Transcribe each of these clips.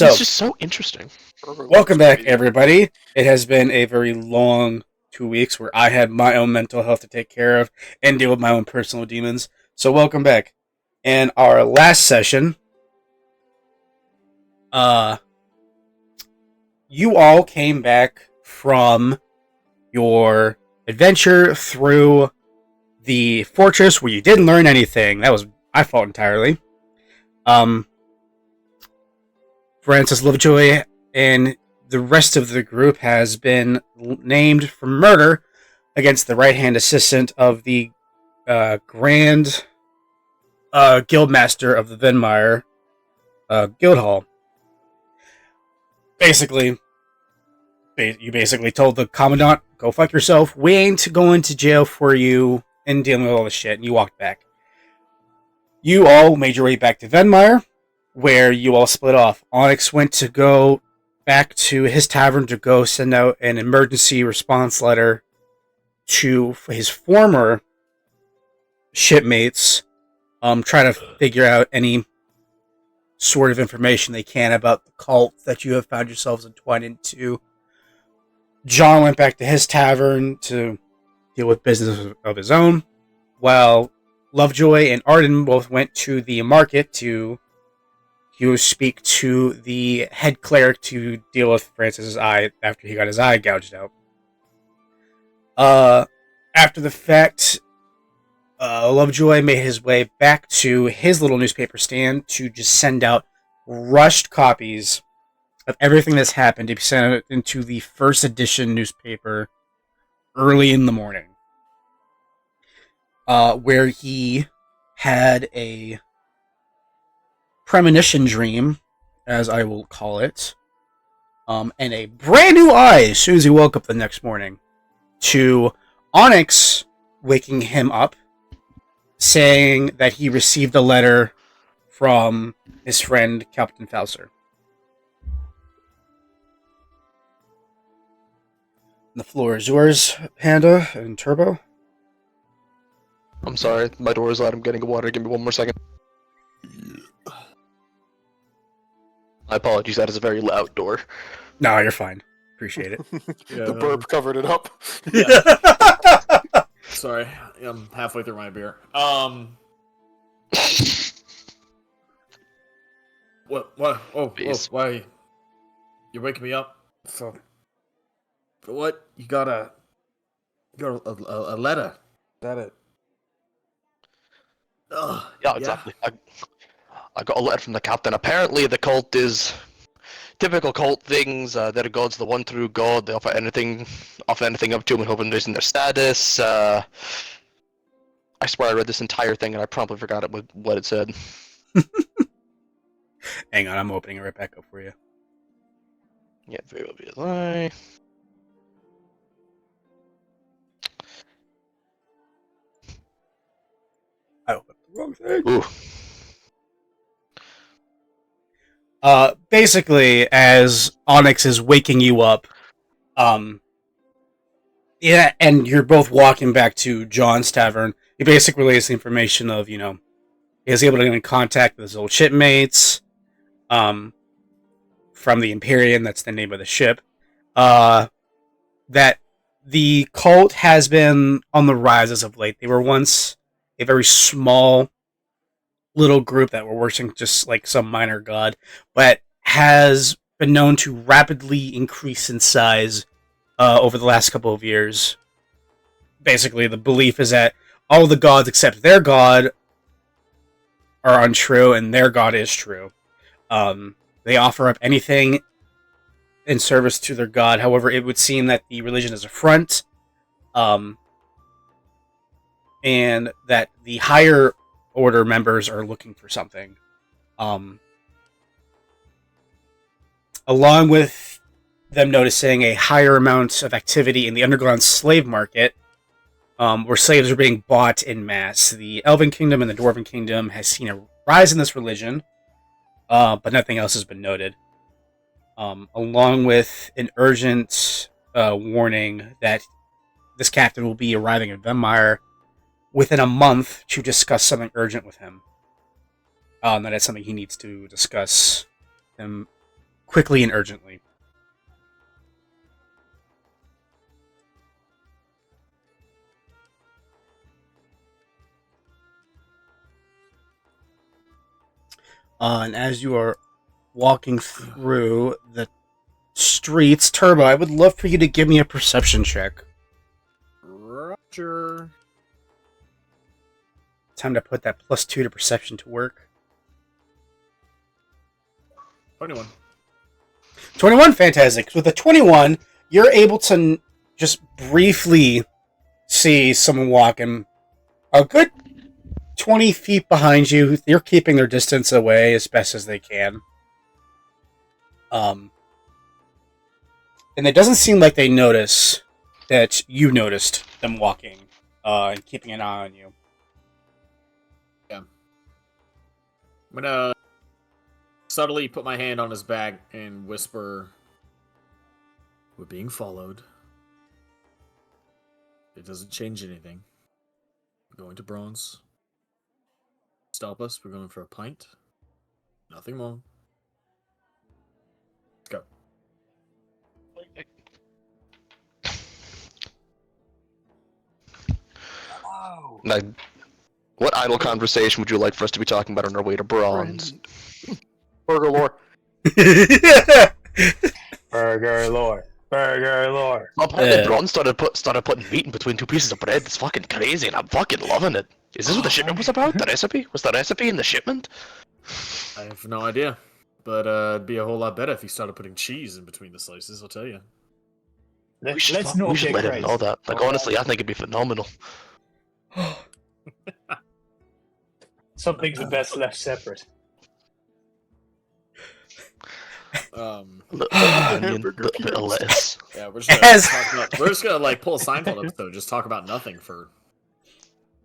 So, It's just so interesting. welcome back, everybody. It has been a very long 2 weeks where I had my own mental health to take care of and deal with my own personal demons. So, welcome back. In our last session, you all came back from your adventure through the fortress where you didn't learn anything. That was my fault entirely. Francis Lovejoy and the rest of the group has been named for murder against the right-hand assistant of the Grand Guildmaster of the Venmire Guildhall. Basically, you basically told the Commandant, go fuck yourself, we ain't going to jail for you and dealing with all this shit, and you walked back. You all made your way back to Venmire, where you all split off. Onyx went to go back to his tavern to go send out an emergency response letter to his former shipmates, try to figure out any sort of information they can about the cult that you have found yourselves entwined into. John went back to his tavern to deal with business of his own, while Lovejoy and Arden both went to the market to speak to the head cleric to deal with Francis's eye after he got his eye gouged out. After the fact, Lovejoy made his way back to his little newspaper stand to just send out rushed copies of everything that's happened to be sent into the first edition newspaper early in the morning, where he had a premonition dream, as I will call it, and a brand new eye as soon as he woke up the next morning, to Onyx waking him up, saying that he received a letter from his friend Captain Fauser. The floor is yours, Panda and Turbo. I'm sorry, my door is loud. I'm getting water. Give me one more second. My apologies, that is a very loud door. No, you're fine. Appreciate it. Yeah, the burp covered it up. Yeah. Sorry, I'm halfway through my beer. What? Oh, why? You're waking me up? So, for what? You got a letter. Is that it? Yeah, exactly. I got a letter from the captain. Apparently, the cult is typical cult things. Their god's the one true god. They offer anything up to them and hoping raising their status. I swear I read this entire thing and I promptly forgot what it said. Hang on, I'm opening it right back up for you. Yeah, very obvious. I opened the wrong thing. Ooh. Basically, as Onyx is waking you up, yeah, and you're both walking back to John's tavern, he basically relays the information of, he was able to get in contact with his old shipmates, from the Imperium, that's the name of the ship, that the cult has been on the rise as of late. They were once a very small little group that were worshiping just like some minor god, but has been known to rapidly increase in size over the last couple of years. Basically, the belief is that all the gods except their god are untrue, and their god is true. They offer up anything in service to their god. However, it would seem that the religion is a front, and that the higher order members are looking for something. Along with them noticing a higher amount of activity in the underground slave market, where slaves are being bought in mass. The Elven Kingdom and the Dwarven Kingdom has seen a rise in this religion, but nothing else has been noted. Along with an urgent warning that this captain will be arriving in Venmire within a month to discuss something urgent with him. That is something he needs to discuss him quickly and urgently. And as you are walking through the streets, Turbo, I would love for you to give me a perception check. Roger. Time to put that +2 to perception to work. 21. 21, fantastic. With a 21, you're able to just briefly see someone walking a good 20 feet behind you. They're keeping their distance away as best as they can. And it doesn't seem like they notice that you noticed them walking and keeping an eye on you. Yeah. I'm gonna subtly put my hand on his back and whisper, "We're being followed. It doesn't change anything. We're going to Bronze. Stop us. We're going for a pint. Nothing more. Let's go." Now, what idle conversation would you like for us to be talking about on our way to Bronze? Burger lore. Burger lore. Burger lore. Apparently, Bronze started putting meat in between two pieces of bread. It's fucking crazy, and I'm fucking loving it. Is this what the shipment was about? The recipe? Was the recipe in the shipment? I have no idea. But it'd be a whole lot better if he started putting cheese in between the slices, I'll tell you. We should Let's not let get him crazy. know that. Like, honestly, I think it'd be phenomenal. Some things are best left separate. Little onion, little bit of lettuce. Yeah, we're just gonna like pull a Seinfeld episode, just talk about nothing for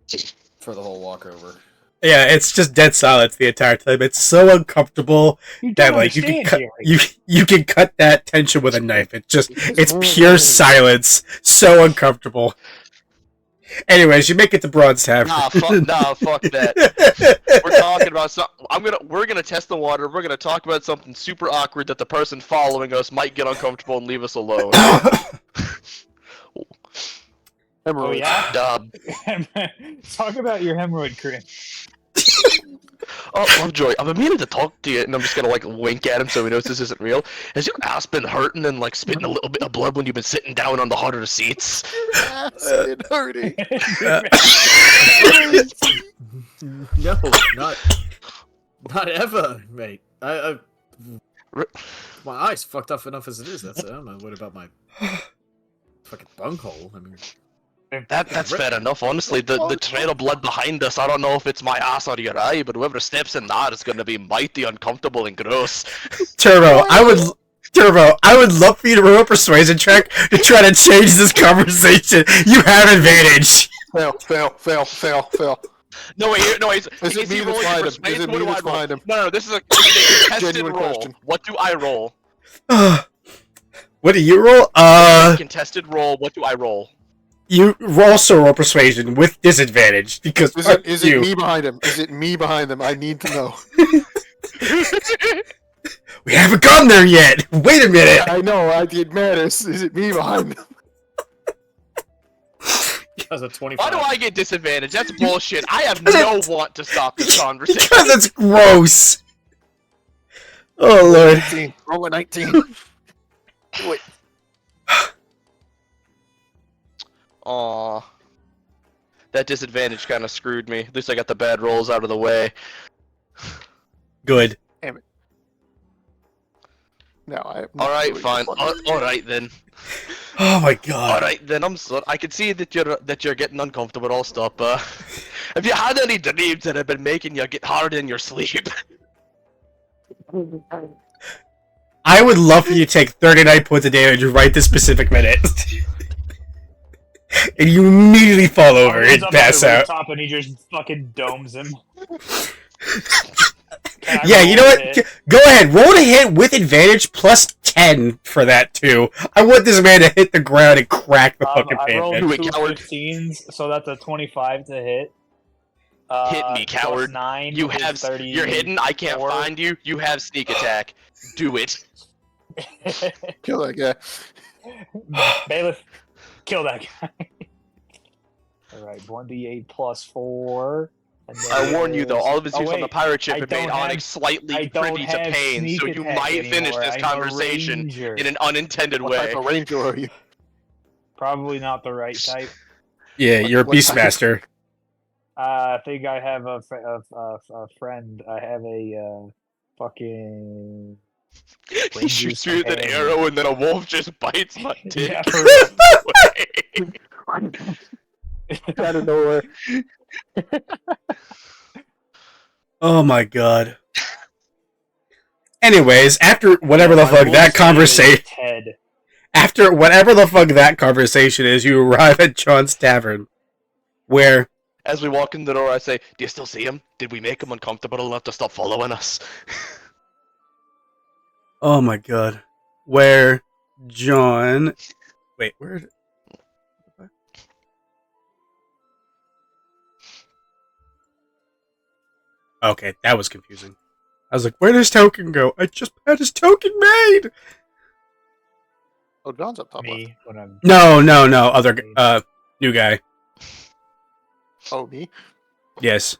the whole walkover. Yeah, it's just dead silence the entire time. It's so uncomfortable You that don't like you can understand, cut Jerry. you can cut that tension with a knife. It's pure silence. So uncomfortable. Anyways, you make it to Bronze Tavern. Nah, fuck that. We're talking about we're gonna test the water. We're gonna talk about something super awkward that the person following us might get uncomfortable and leave us alone. Oh yeah? Dub. Talk about your hemorrhoid cream. Oh, Lovejoy, I'm meaning to talk to you, and I'm just gonna like wink at him so he knows this isn't real. Has your ass been hurting and like spitting a little bit of blood when you've been sitting down on the harder seats? Ass been hurting. No, not ever, mate. My eyes fucked up enough as it is. That's I'm not worried about my fucking bunghole. I mean, That's fair enough. Honestly, the trail of blood behind us, I don't know if it's my ass or your eye, but whoever steps in that is gonna be mighty uncomfortable and gross. Turbo, I would love for you to roll a persuasion check to try to change this conversation. You have advantage. Fail. No, wait, no, he's Is it me that's behind him? Is it me that's behind him? No, this is a contested Genuine roll. question. What do I roll? What do you roll? Contested roll. What do I roll? You also roll persuasion with disadvantage because Is it me behind him? Is it me behind them? I need to know. We haven't gone there yet. Wait a minute. I know, it matters. Is it me behind them? that's a 25. Why do I get disadvantage? That's bullshit. I have no want to stop this conversation. Because it's gross. Oh lord. 19. Roll a 19. Wait. Aw. That disadvantage kind of screwed me. At least I got the bad rolls out of the way. Good. No, I have no Alright, clue fine. what you're fucking- Alright then. Oh my god. Alright then, I'm sorry. I can see that you're getting uncomfortable. I'll stop. Have you had any dreams that have been making you get hard in your sleep? I would love for you to take 39 points of damage right this specific minute. And you immediately fall over and pass out. Top and he just fucking domes him. Yeah, you know what? Go ahead, roll a hit with advantage plus 10 for that too. I want this man to hit the ground and crack the fucking I rolled pavement. Do it, two coward. 15s, so that's a 25 to hit. Hit me, coward. Plus 9 You is have. 30. You're hidden. I can't find you. You have sneak attack. Do it. Kill that guy. Bailiff, kill that guy. All right, 1d8 plus 4. And I warn you though, there's- all of his oh, use on the wait, pirate ship I have made don't Onyx have- slightly I don't privy to have pain, sneak so you attack might finish anymore. this I'm a conversation ranger. in an unintended What way. type of ranger are you? Probably not the right type. Yeah, you're a what type? Beastmaster. I think I have a friend. I have a fucking. He Ranger's shoots me with an companion. arrow and then a wolf just bites my dick. Yeah, for real. Out of nowhere. Oh my god. Anyways, after whatever the My fuck wolf's that name is conversation, Ted. after whatever the fuck that conversation is, you arrive at John's Tavern, where As we walk in the door, I say, "Do you still see him? Did we make him uncomfortable enough to stop following us?" oh my god, where John, wait, where? Okay, that was confusing. I was like, where does token go? I just had his token made. Oh, John's up top left. Me when I'm. No, other new guy. Oh, me? Yes.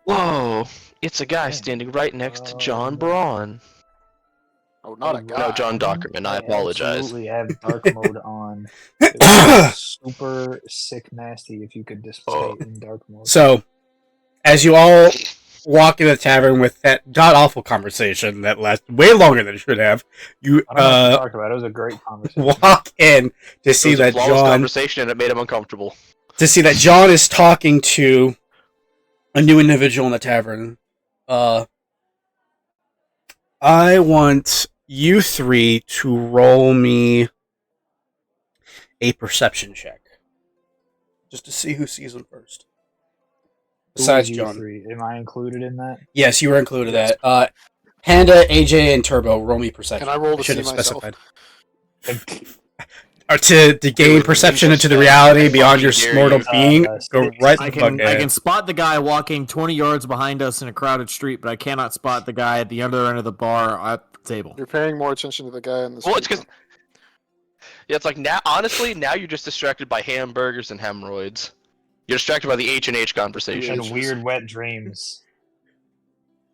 Whoa! It's a guy Yeah. standing right next to John no. Braun. Oh, not a I guy. No, John Dockerman. I apologize. Absolutely have dark mode on. It would be super sick nasty if you could display Oh. it in dark mode. So, as you all walk in the tavern with that god awful conversation that lasted way longer than it should have, you I don't know what you talked about. It was a great conversation. walk in to It see was a that flawless John conversation, and it made him uncomfortable. is talking to a new individual in the tavern. I want you three to roll me a perception check, just to see who sees him first. Who Besides was you John. three? Am I included in that? Yes, you were included. That Panda, AJ, and Turbo roll me perception. Can I roll to should see have myself? specified. Or to gain perception into the reality beyond your mortal being, go right the I fuck can ahead. spot the guy walking 20 yards behind us in a crowded street, but I cannot spot the guy at the other end of the bar at the table. You're paying more attention to the guy in the Well, it's street. because yeah, it's like now. Honestly, now you're just distracted by hamburgers and hemorrhoids. You're distracted by the H&H conversation And weird wet dreams.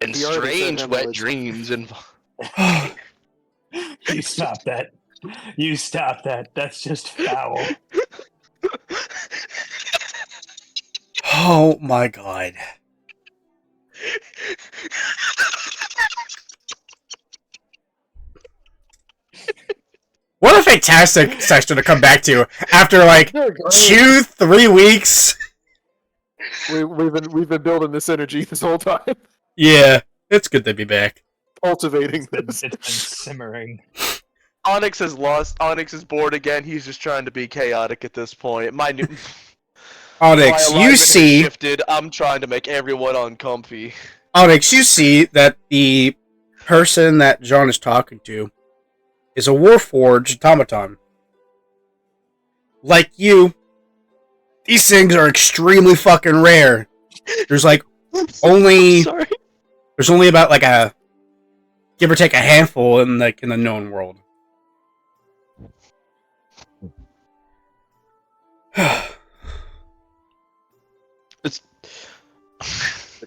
and He already said strange wet hemorrhoids. dreams and. You stop that. You stop that. That's just foul. Oh my god. What a fantastic session to come back to after like You're great. 2-3 weeks. We've been building this energy this whole time, Yeah, it's good to be back. cultivating It's this. been simmering. Onyx has lost. Onyx is bored again. He's just trying to be chaotic at this point. My new. Onyx, my you alignment has see, shifted. I'm trying to make everyone uncomfy. Onyx, you see that the person that John is talking to is a Warforged automaton. Like you, these things are extremely fucking rare. There's like only Sorry. there's only about like a give or take a handful in like in the known world. It's.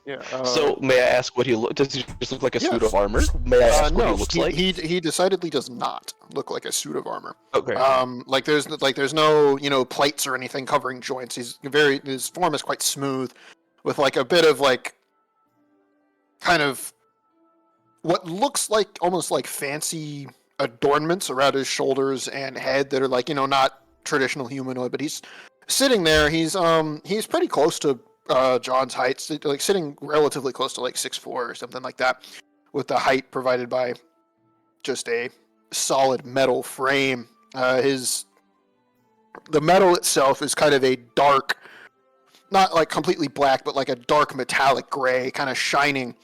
Yeah. So may I ask what he look? Does he just look like a suit Yes. of armor? May I ask what no, he looks like? he decidedly does not look like a suit of armor. Okay. Like there's no plates or anything covering joints. His form is quite smooth, with like a bit of like kind of what looks like almost like fancy adornments around his shoulders and head that are like not traditional humanoid. But he's sitting there. He's pretty close to John's height, like sitting relatively close to like 6'4" or something like that, with the height provided by just a solid metal frame. The metal itself is kind of a dark, not like completely black, but like a dark metallic gray, kind of shining,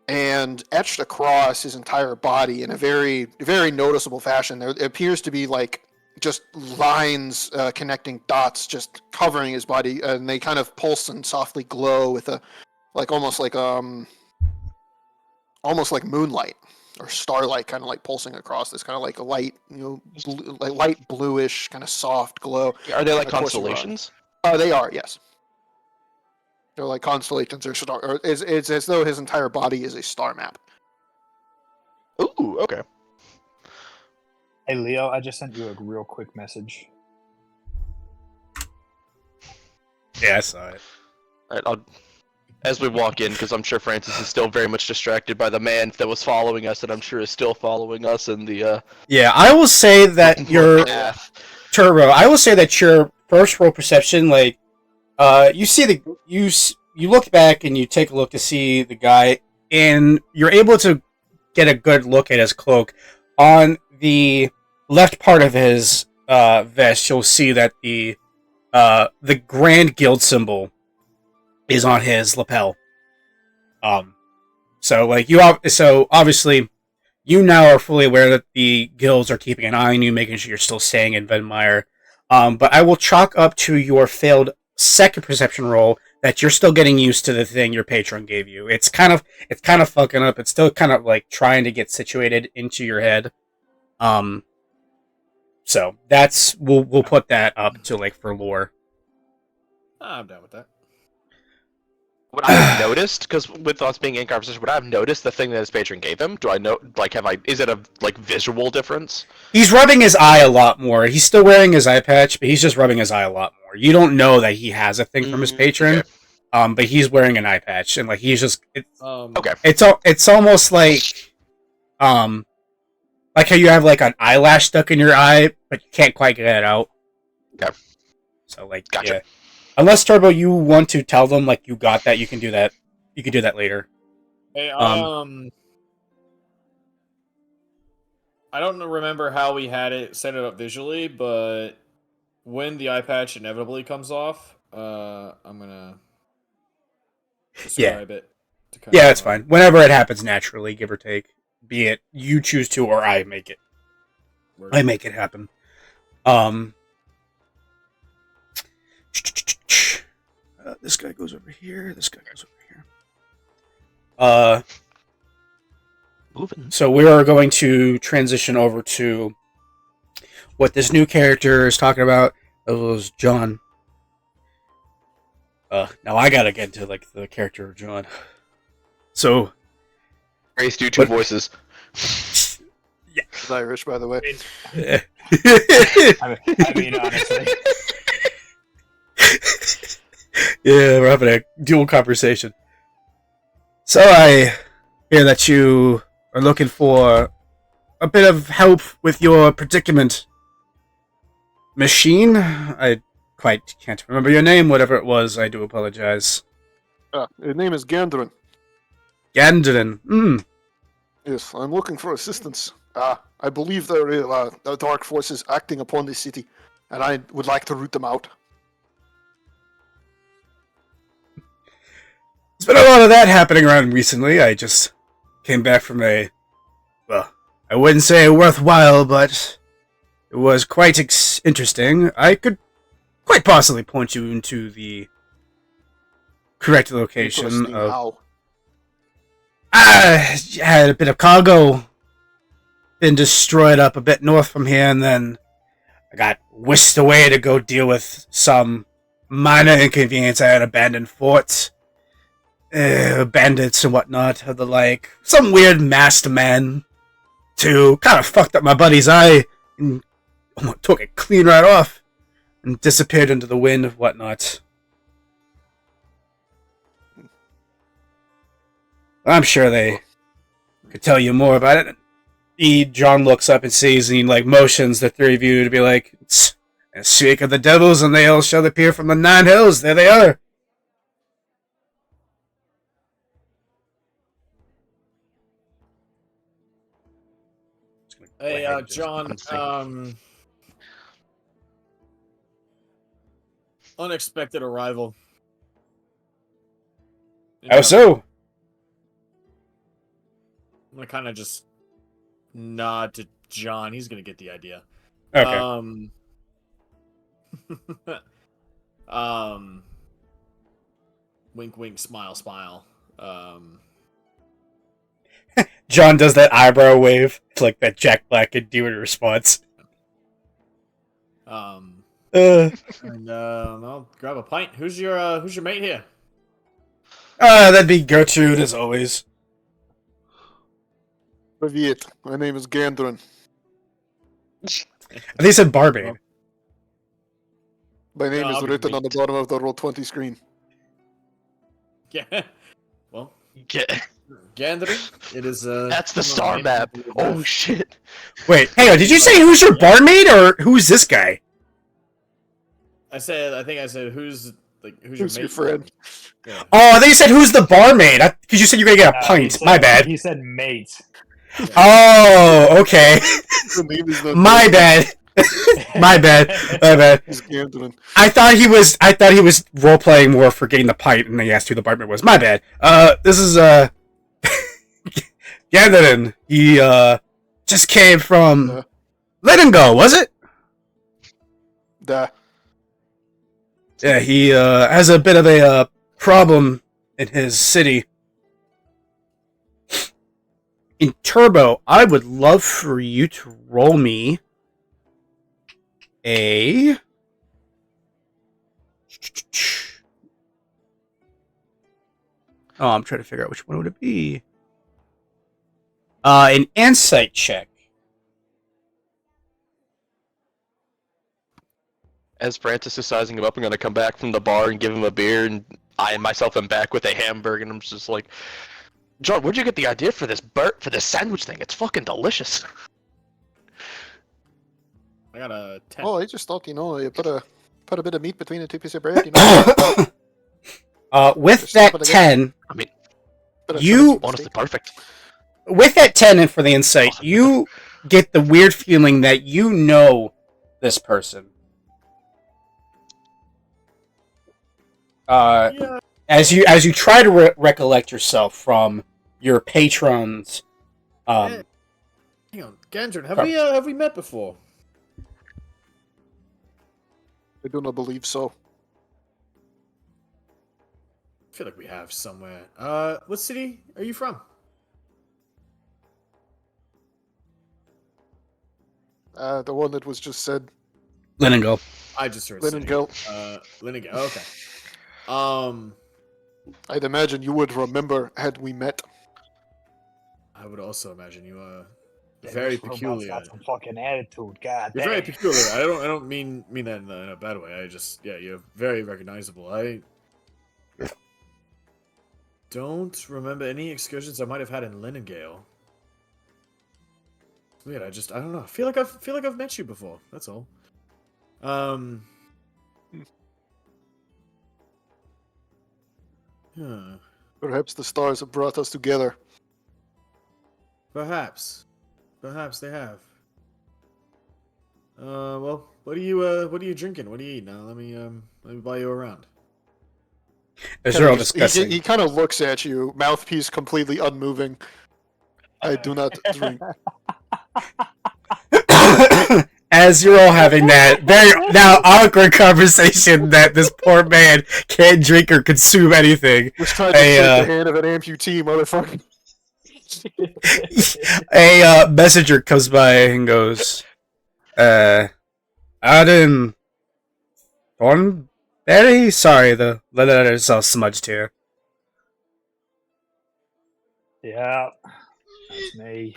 and etched across his entire body in a very, very noticeable fashion. There appears to be like just lines connecting dots just covering his body, and they kind of pulse and softly glow with a almost like moonlight or starlight kind of like pulsing across this kind of like a light, like light bluish kind of soft glow. Are they like Of course you are. constellations? They are, yes. They're like constellations or star. Or it's as though his entire body is a star map. Ooh, okay. Hey Leo, I just sent you a real quick message. Yeah, I saw it. All right, as we walk in, because I'm sure Francis is still very much distracted by the man that was following us, and I'm sure is still following us in the Yeah, I will say that your path. Turbo. I will say that your first roll perception, like, you see you look back and you take a look to see the guy, and you're able to get a good look at his cloak. On the left part of his vest, you'll see that the Grand Guild symbol is on his lapel. So obviously you now are fully aware that the guilds are keeping an eye on you, making sure you're still staying in Venmire. But I will chalk up to your failed second perception roll that you're still getting used to the thing your patron gave you. It's kind of fucking up. It's still kind of like trying to get situated into your head. So that's we'll put that up to like for lore. I'm down with that. What I have noticed, because with us being in conversation, would I have noticed the thing that his patron gave him? Do I know? Like, is it a like visual difference? He's rubbing his eye a lot more. He's still wearing his eye patch, but he's just rubbing his eye a lot more. You don't know that he has a thing from his patron, okay. But he's wearing an eye patch, and like he's just okay. It's almost like how you have like an eyelash stuck in your eye, but you can't quite get it out. Okay. So like, Gotcha. yeah. Unless Turbo, you want to tell them like you got that, you can do that. You can do that later. Hey, I don't remember how we had it set it up visually, but when the eye patch inevitably comes off, I'm gonna describe it. Yeah, it's fine. Whenever it happens naturally, give or take, be it you choose to or I make it. I make it happen. This guy goes over here. This guy goes over here. Moving. So we are going to transition over to what this new character is talking about. It was John. Now I gotta get into like the character of John. So, Grace, do two voices. Yeah, he's Irish, by the way. I mean, honestly. Yeah, we're having a dual conversation. So I hear that you are looking for a bit of help with your predicament. Machine? I quite can't remember your name, whatever it was. I do apologize. His name is Gandrin. Gandrin. Yes, I'm looking for assistance. I believe there are dark forces acting upon the city, and I would like to root them out. There's been a lot of that happening around recently. I just came back from I wouldn't say worthwhile, but it was quite interesting. I could quite possibly point you into the correct location Interesting of... how? I had a bit of cargo been destroyed up a bit north from here, and then I got whisked away to go deal with some minor inconvenience at an abandoned fort. Bandits and whatnot of the like. Some weird masked man too. Kind of fucked up my buddy's eye and almost took it clean right off and disappeared into the wind and whatnot. I'm sure they could tell you more about it. John looks up and sees and he like motions the three of you to be like, speak of the devils and they all shall appear from the 9 hills. There they are. Hey, John, unexpected arrival. How so? I'm gonna kind of just nod to John. He's gonna get the idea. Okay. Wink, wink, smile, smile. John does that eyebrow wave, like that Jack Black could do in response. And I'll grab a pint. Who's your mate here? That'd be Gertrude, as always. Privyet. My name is Gandrin. I think he said barmaid. My name No, is I'll be written on the meat. bottom of the Roll20 screen. Yeah. Well, Get, Gandrin, it is that's the come star on, map. mate. Oh shit. Wait, hang on. Did you say who's your barmaid, or who's this guy? I think I said who's your Who's mate? your friend? Yeah. Oh, I think you said who's the barmaid. Because you said you were gonna get a He pint. said- My bad. He said mate. Oh, okay. The name is not My bad. My bad. My bad. It's Gandrin. I thought he was role playing more for getting the pint, and they asked who the barmaid was. My bad. This is Gandalin. He just came from Let Him Go, was it? Da. Yeah, he has a bit of a problem in his city. In Turbo, I would love for you to roll me a... Oh, I'm trying to figure out which one would it be. An insight check. As Francis is sizing him up, I'm gonna come back from the bar and give him a beer, and I myself am back with a hamburger, and I'm just like, John, where'd you get the idea for this sandwich thing? It's fucking delicious. I got a 10. Oh, I just thought, you put a bit of meat between the two pieces of bread, With Just that stop it again. 10, I mean, You- honestly, perfect. with that 10 and for the insight, you get the weird feeling that you know this person. Yeah. As you try to recollect yourself from your patrons, Hang on, Gandrin, have we met before? I do not believe so. I feel like we have somewhere. What city are you from? The one that was just said, Leningo. I just heard Leningrad. Leningrad. Okay. I'd imagine you would remember had we met. I would also imagine you Yeah, very this robot's peculiar. got some fucking attitude. God You're damn. very peculiar. I don't mean that in a bad way. You're very recognizable. I don't remember any excursions I might have had in Leningale. Weird. I don't know. I feel like I've met you before. That's all. Huh. Perhaps the stars have brought us together. Perhaps they have. Well, what are you drinking? What are you eating? Now let me buy you around. As you're all He discussing. kind of looks at you, mouthpiece completely unmoving. I do not drink. As you're all having that very now awkward conversation that this poor man can't drink or consume anything, Just trying to shake the hand of an amputee, motherfucker. a messenger comes by and goes, Adam Thornberry? Sorry, the letter is all smudged here. Yeah, that's me.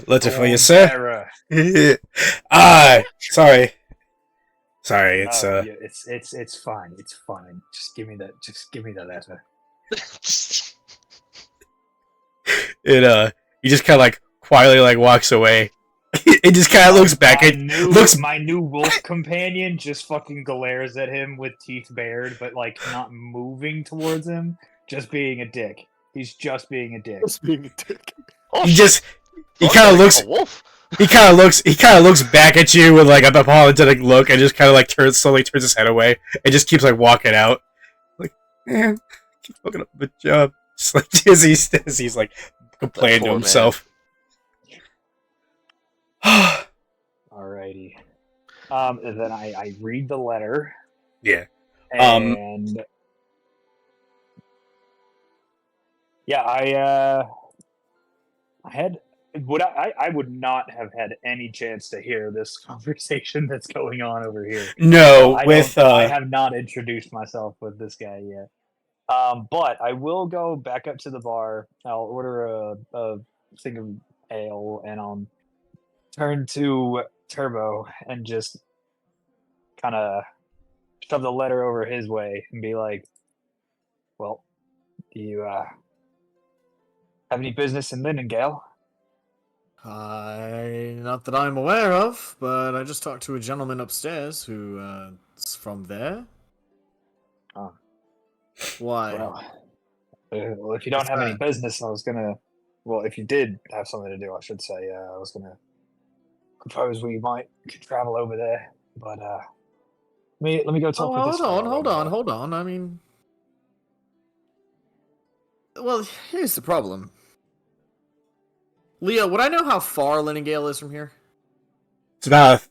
Letter for you, sir. Sarah. Sorry. Sorry, it's No, yeah, it's fine. It's fine. Just give me the letter. it he just kinda like quietly like walks away. It just kinda looks back at My new wolf companion just fucking glares at him with teeth bared, but like not moving towards him, just being a dick. He's just being a dick. Just being a dick. Oh, he shit. just he Fuck, kinda like looks a wolf. he kind of looks back at you with like an apologetic look and just kind of like slowly turns his head away and just keeps like walking out. Like, man, keep fucking up the job. Just like as he's like complaining to poor himself. Alrighty. And then I read the letter Yeah. and Yeah, I had I would not have had any chance to hear this conversation that's going on over here. No, I have not introduced myself with this guy yet. But I will go back up to the bar. I'll order a thing of ale, and I'll turn to Turbo and just kind of shove the letter over his way and be like, "Well, do you have any business in Lindengale?" Not that I'm aware of, but I just talked to a gentleman upstairs who is from there. Oh. Why? Well, if you don't have any business, I was gonna. Well, if you did have something to do, I should say, I was gonna propose we could travel over there. But let me go talk with this. Hold on. I mean, well, here's the problem. Leo, would I know how far Lindengale is from here? It's about.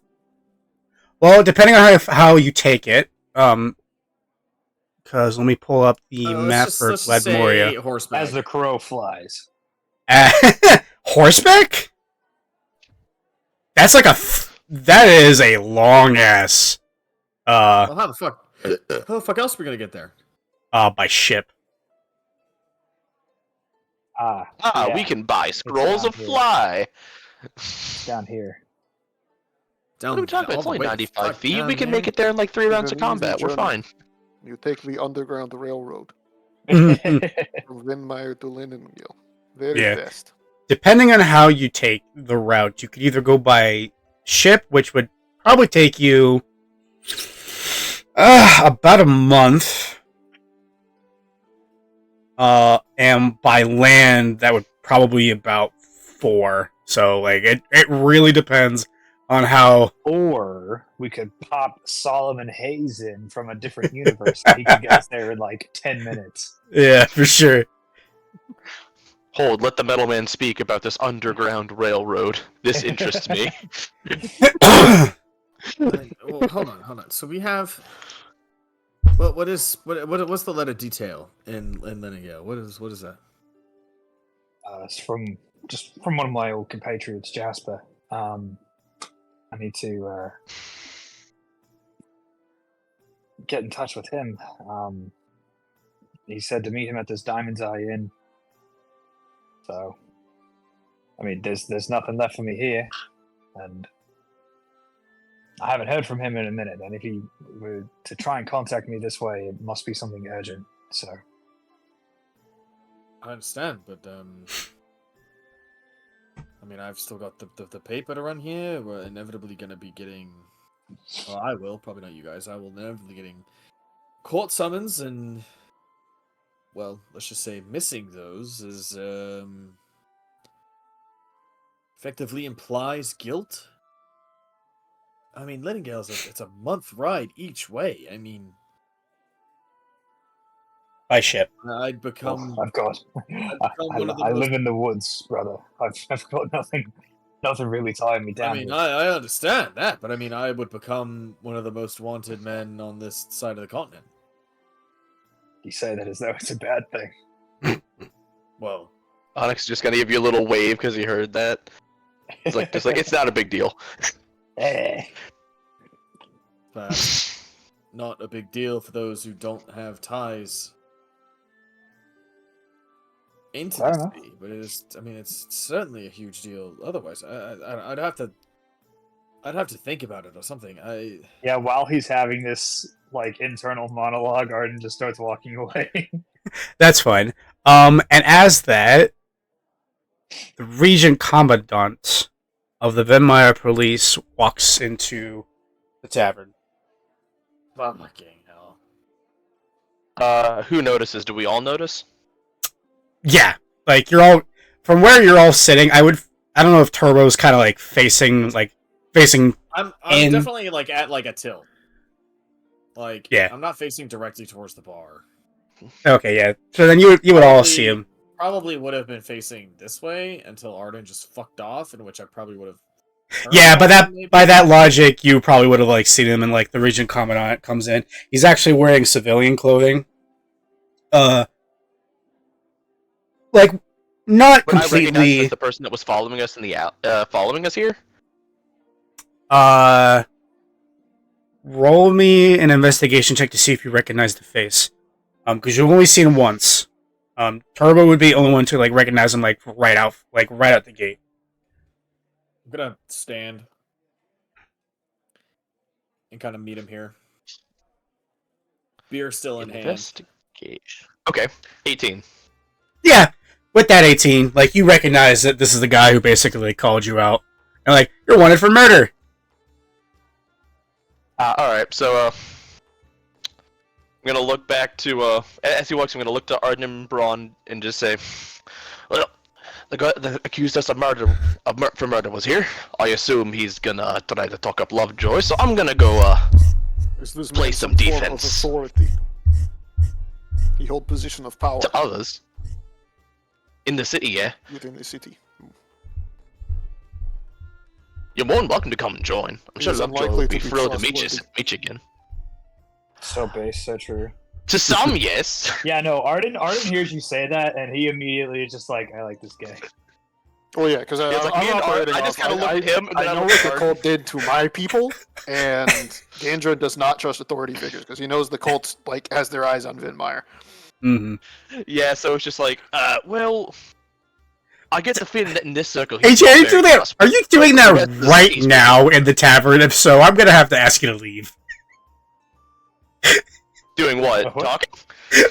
Well, depending on how you take it, because let me pull up the map for Gladmoria. Horseback. As the crow flies. Horseback? That's like that is a long ass. Well, how the fuck else are we gonna get there? By ship. Yeah. We can buy scrolls of fly. Down here. What are we talking about? It's only 95 feet. We can make it there in like 3 rounds of combat. We're fine. You take the Underground Railroad from Vinmire to Lindengale. Very fast. Depending on how you take the route, you could either go by ship, which would probably take you about a month. And by land, that would probably be about 4. So, like, it really depends on how... Or we could pop Solomon Hayes in from a different universe and he could get us there in, like, 10 minutes. Yeah, for sure. Hold, let the metal man speak about this Underground Railroad. This interests me. Well, hold on. So we have... What's the letter detail in Lindengale? What is that? It's from one of my old compatriots, Jasper. I need to get in touch with him. He said to meet him at this Diamond's Eye Inn. So, I mean, there's nothing left for me here, and I haven't heard from him in a minute. And if he were to try and contact me this way, it must be something urgent. So, I understand, but I mean, I've still got the paper to run here. We're inevitably going to be getting. Well, I will, probably not you guys. I will inevitably getting court summons, and well, let's just say missing those is effectively implies guilt. I mean, Lindengale's it's a month ride each way. I mean, by ship. I'd become. I live in the woods, brother. I've got nothing really tying me down. I mean, I understand that, but I mean, I would become one of the most wanted men on this side of the continent. You say that as though it's a bad thing. Well, Onyx is just gonna give you a little wave because he heard that. It's like it's not a big deal. But not a big deal for those who don't have ties into the city, but it is. I mean, it's certainly a huge deal. Otherwise, I'd have to think about it or something. Yeah, while he's having this like internal monologue, Arden just starts walking away. That's fine. And as that, the region commandant of the Vinmire police walks into the tavern. Fucking hell. Who notices? Do we all notice? Yeah, like you're all from where you're all sitting. I don't know if Turbo's kind of like facing. I'm definitely like at like a tilt. Like, yeah, I'm not facing directly towards the bar. Okay, yeah. So then you would all see him. Probably would have been facing this way until Arden just fucked off, in which I probably would have. Yeah, by that logic, you probably would have like seen him, and like the region commandant comes in. He's actually wearing civilian clothing. like not Would I recognize him completely. as the person that was following us in the following us here? Roll me an investigation check to see if you recognize the face. Because you've only seen him once. Turbo would be the only one to like recognize him like right out the gate. I'm gonna stand and kind of meet him here. Beer still in hand. Investigation. Okay, 18. Yeah, with that 18, like you recognize that this is the guy who basically called you out, and like you're wanted for murder. Alright, so, I'm gonna look back to, as he walks, I'm gonna look to Arden and Braun and just say, well, the guy that accused us of for murder was here. I assume he's gonna try to talk up Lovejoy, so I'm gonna go, Is this play man some form of defense. authority? He hold position of power to others. In the city, yeah? within the city. You're more than welcome to come and join. I'm sure He's Lovejoy unlikely will be to be thrilled to meet you trustworthy. again. So base, so true. To some, yes. Yeah, no, Arden hears you say that, and he immediately is just like, I like this guy. Well, yeah, because It's like me and Art, I just kind of look at him, and then I know look what at the Art. cult did to my people, and Gandra does not trust authority figures because he knows the cult like has their eyes on Vinmire. Mm-hmm. Yeah, so it's just like, well, I get the feeling that in this circle, Hey he's Jay, not very are you trustworthy, doing but that the rest of the right city's now in the tavern? If so, I'm gonna have to ask you to leave. doing what? What? Talking?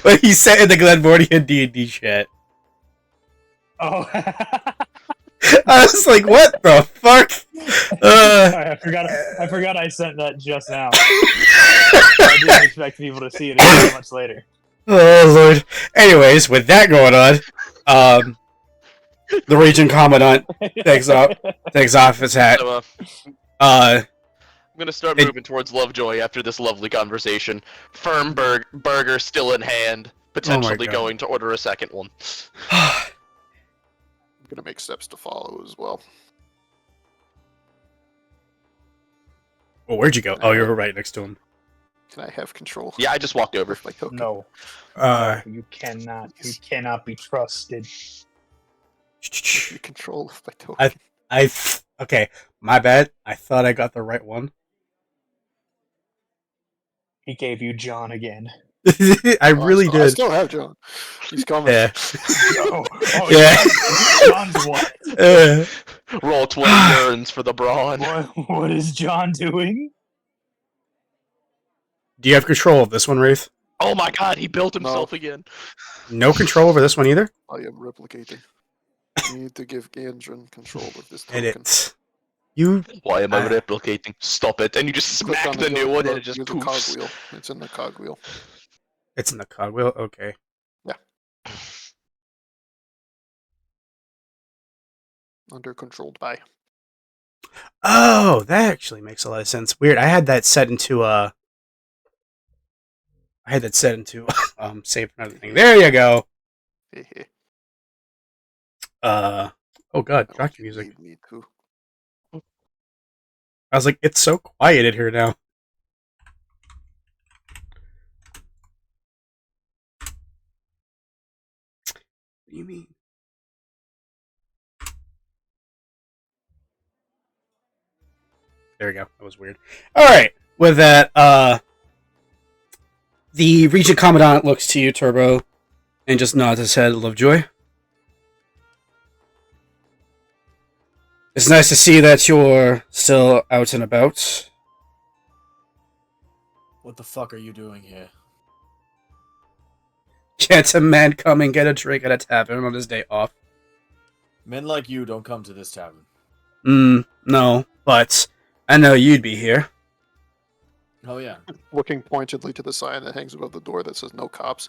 What he said in the Gladmoria D&D chat. Oh, I was like, what the fuck? Sorry, I forgot I sent that just now. I didn't expect people to see it until much later. Oh lord. Anyways, with that going on, the Region Commandant takes off his hat. So, Uh, I'm gonna start It- moving towards Lovejoy after this lovely conversation. Firm burger still in hand, potentially God. going to order a second one. I'm gonna make steps to follow as well. well, where'd you go? Oh, you were right next to him. Can I have control? Yeah, I just walked over. With my token. No, you cannot. You cannot be trusted. You control of my token. Okay, my bad. I thought I got the right one. He gave you John again. I Oh, really I did. still have John. He's coming. Yeah. Oh, Yeah. John's what? Roll 20 urns for the brawn. What is John doing? Do you have control of this one, Wraith? Oh my god, he built himself again. No control over this one either? I am replicating. You need to give Gandran control of this token. Edit. You. Why am I replicating? Stop it. And you just Click smack on the new one and it just use the poofs. cogwheel. It's in the cogwheel. It's in the cogwheel? Okay. Under controlled by. Oh, that actually makes a lot of sense. Weird. I had that set into save for another thing. There you go. Hehe. Oh god, That was doctor music. need me to. I was like, it's so quiet in here now. What do you mean? There we go. That was weird. Alright. With that, the Regent Commandant looks to you, Turbo, and just nods his head, Lovejoy. It's nice to see that you're still out and about. What the fuck are you doing here? Can't a man come and get a drink at a tavern on his day off? Men like you don't come to this tavern. No, but I know you'd be here. Oh yeah. Looking pointedly to the sign that hangs above the door that says no cops.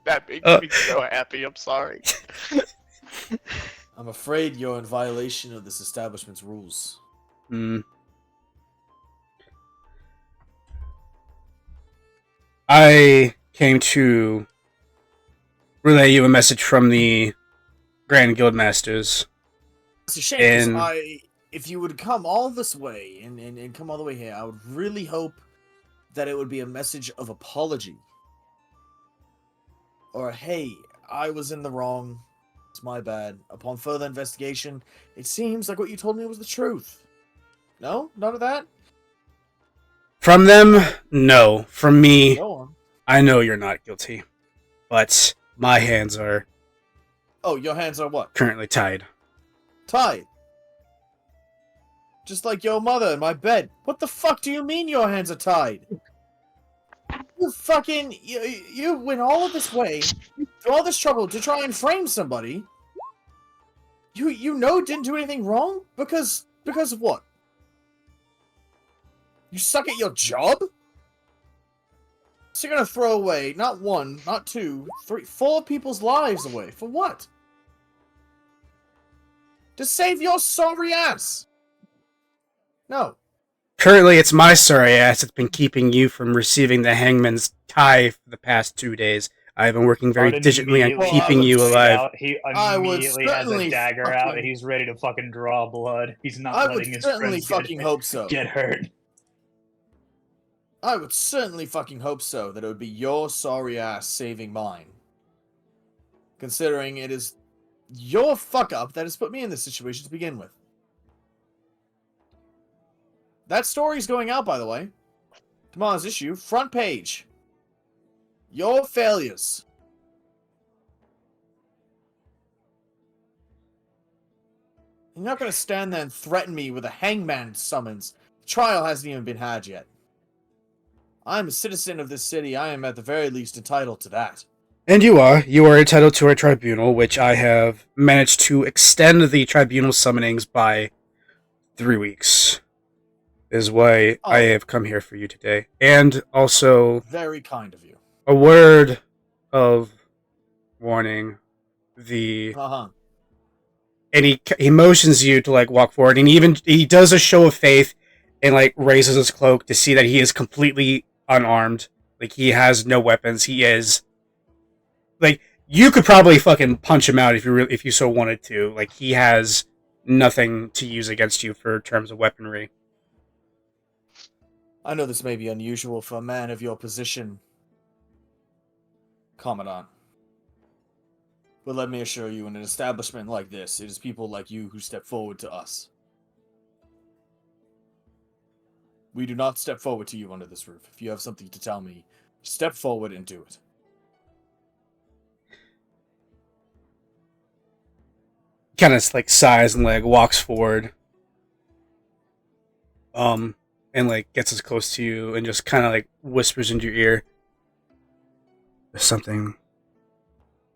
That makes me so happy. I'm sorry. I'm afraid you're in violation of this establishment's rules. I came to relay you a message from the Grand Guild Masters. It's a shame, 'cause And- if you would come all this way and come all the way here, I would really hope that it would be a message of apology. Or, hey, I was in the wrong. It's my bad. Upon further investigation, it seems like what you told me was the truth. No? None of that? From them, no. From me, Go on. I know you're not guilty. But my hands are Oh, your hands are what? currently tied. Tied. Just like your mother in my bed. What the fuck do you mean your hands are tied? You fucking... You went all of this way, through all this trouble to try and frame somebody. You know didn't do anything wrong? Because of what? You suck at your job? So you're gonna throw away, not one, not two, three, 4 people's lives away. For what? To save your sorry ass! No. Currently, it's my sorry ass that's been keeping you from receiving the hangman's tie for the past 2 days. I have been working very Arden diligently on immediately keeping has you a blade alive. out. He I would immediately has a certainly dagger out fucking- and he's ready to fucking draw blood. He's not I letting would his certainly friends fucking hope so. get hurt. I would certainly fucking hope so, that it would be your sorry ass saving mine. Considering it is your fuck up that has put me in this situation to begin with. That story's going out, by the way. Tomorrow's issue, front page. Your failures. You're not going to stand there and threaten me with a hangman summons. The trial hasn't even been had yet. I'm a citizen of this city. I am at the very least entitled to that. And you are. You are entitled to a tribunal, which I have managed to extend the tribunal summonings by 3 weeks. Is why I have come here for you today. And also, Very kind of you. a word of warning. And he motions you to like walk forward, and he does a show of faith and like raises his cloak to see that he is completely unarmed. Like he has no weapons. He is like you could probably fucking punch him out if you so wanted to. Like he has nothing to use against you for terms of weaponry. I know this may be unusual for a man of your position, Commandant. But let me assure you, in an establishment like this, it is people like you who step forward to us. We do not step forward to you under this roof. If you have something to tell me, step forward and do it. Kind of like sighs and like walks forward. And like gets as close to you and just kind of like whispers into your ear. There's something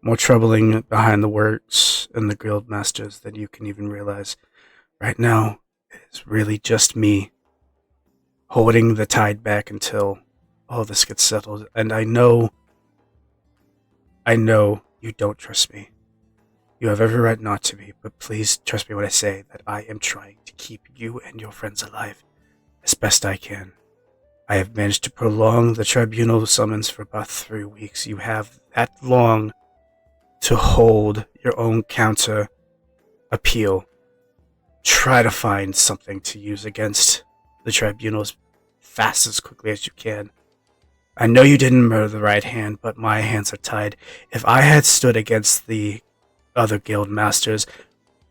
more troubling behind the works and the guild masters than you can even realize. Right now, it's really just me holding the tide back until all this gets settled. And I know you don't trust me. You have every right not to be, but please trust me when I say that I am trying to keep you and your friends alive as best I can. I have managed to prolong the tribunal summons for about 3 weeks. You have that long to hold your own counter appeal. Try to find something to use against the tribunal as fast as quickly as you can. I know you didn't murder the right hand, but my hands are tied. If I had stood against the other guild masters,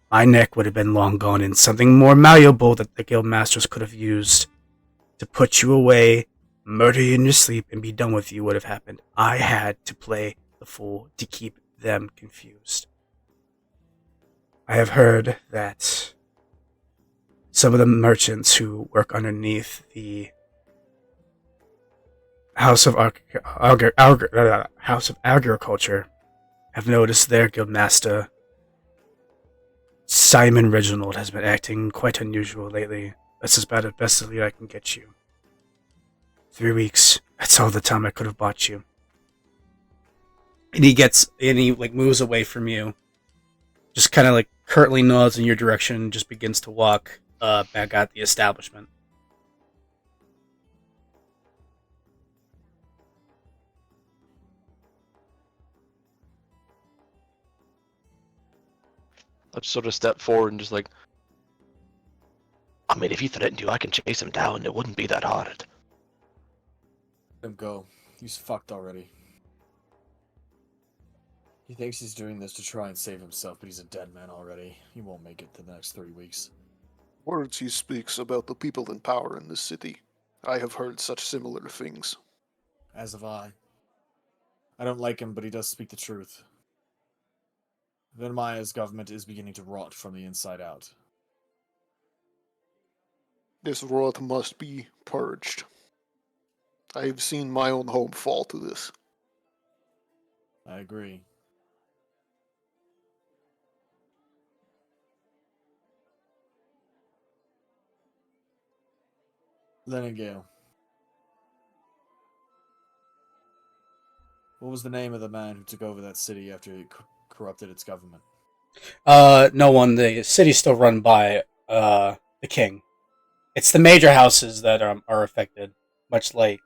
my neck would have been long gone, and something more malleable that the guild masters could have used to put you away, murder you in your sleep, and be done with you would have happened. I had to play the fool to keep them confused. I have heard that some of the merchants who work underneath the House of Agriculture have noticed their guildmaster, Simon Reginald, has been acting quite unusual lately. That's about the best lead I can get you. 3 weeks. That's all the time I could have bought you. And he like moves away from you. Just kind of like curtly nods in your direction and just begins to walk back at the establishment. I just sort of step forward and just like, I mean, if he threatened you, I can chase him down. It wouldn't be that hard. Let him go. He's fucked already. He thinks he's doing this to try and save himself, but he's a dead man already. He won't make it to the next 3 weeks. Words he speaks about the people in power in this city. I have heard such similar things. As have I. I don't like him, but he does speak the truth. Vinmaya's government is beginning to rot from the inside out. This rot must be purged. I have seen my own home fall to this. I agree. Leningale. What was the name of the man who took over that city after he corrupted its government? No one. The city's still run by the king. It's the major houses that are affected, much like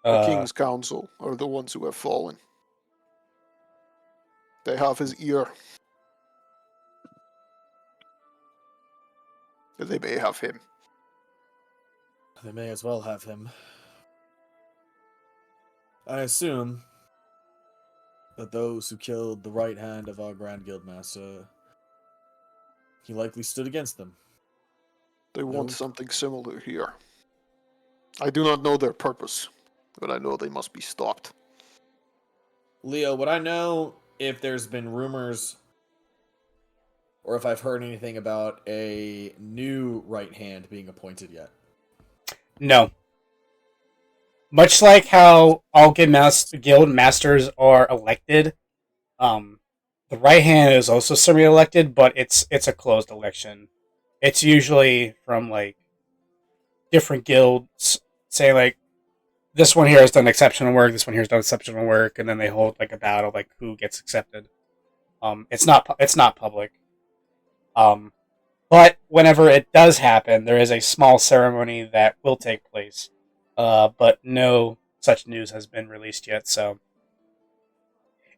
The King's Council are the ones who have fallen. They have his ear. They may have him. They may as well have him. I assume that those who killed the right hand of our Grand Guildmaster, he likely stood against them. They want No. something similar here. I do not know their purpose, but I know they must be stopped. Leo, would I know if there's been rumors or if I've heard anything about a new right hand being appointed yet? no. Much like how all guild masters are elected, the right hand is also semi-elected, but it's a closed election. It's usually from like different guilds, say like this one here has done exceptional work, this one here has done exceptional work, and then they hold like a battle like who gets accepted. It's not public. But whenever it does happen, there is a small ceremony that will take place. But no such news has been released yet, so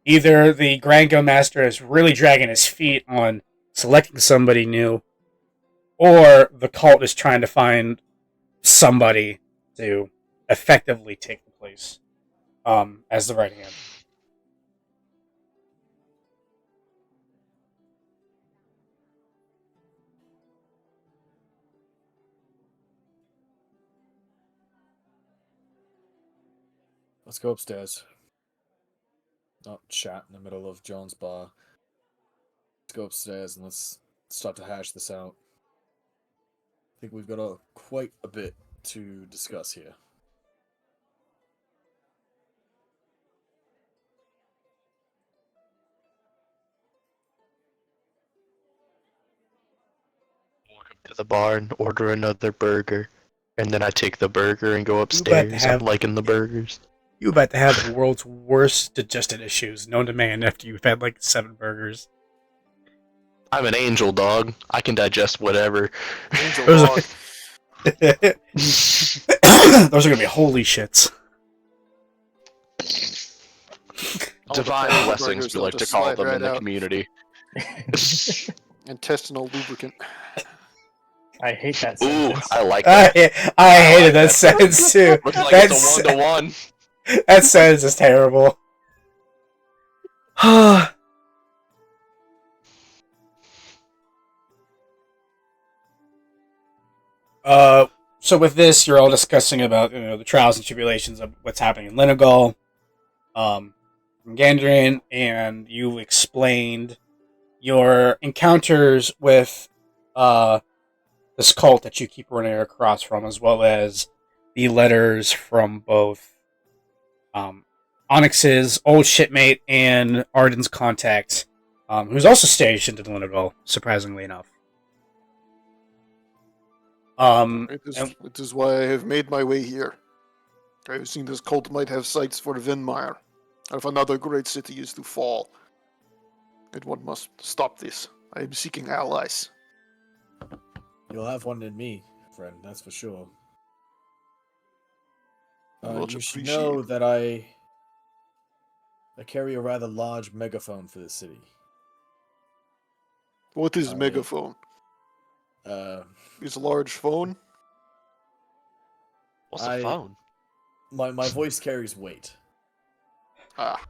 either the Grand Guild Master is really dragging his feet on selecting somebody new, or the cult is trying to find somebody to effectively take the place as the right hand. Let's go upstairs. Not chat in the middle of John's bar. Let's go upstairs and let's start to hash this out. I think we've got quite a bit to discuss here. Walk up to the bar and order another burger, and then I take the burger and go about to upstairs. have- I'm liking the burgers. You about to have the world's worst digestion issues known to man after you've had like 7 burgers. I'm an angel dog. I can digest whatever. Angel Those dog. Those are gonna be holy shits. Divine the blessings, burgers we don't like to just call slide them right in the out. community. Intestinal lubricant. I hate that Ooh, sentence. I like that. I hated like that that. sentence too. Looks like That's- it's a 1-to-1. That sentence is terrible. So with this, you're all discussing about the trials and tribulations of what's happening in Linegal, Gandrian, and you explained your encounters with this cult that you keep running across from, as well as the letters from both Onyx's old shipmate and Arden's contact, who's also stationed in Linegal, surprisingly enough. It is why I have made my way here. I have seen this cult might have sights for Vinmire. If another great city is to fall, then one must stop this. I am seeking allies. You'll have one in me, friend, that's for sure. Much You should appreciated. know that I carry a rather large megaphone for this city. What is I- megaphone? Is a large phone? What's I- a phone? my voice carries weight. Ah,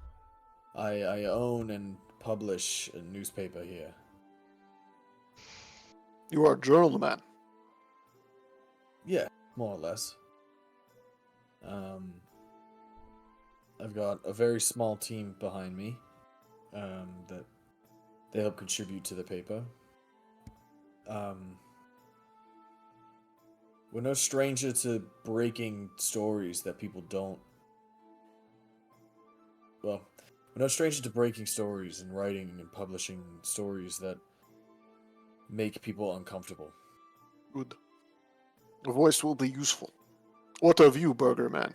I own and publish a newspaper here. you are a journalman. Yeah, more or less. I've got a very small team behind me that they help contribute to the paper. We're no stranger to breaking stories that people don't. Well, we're no stranger to breaking stories and writing and publishing stories that make people uncomfortable. Good. The voice will be useful. What of you, Burger Man?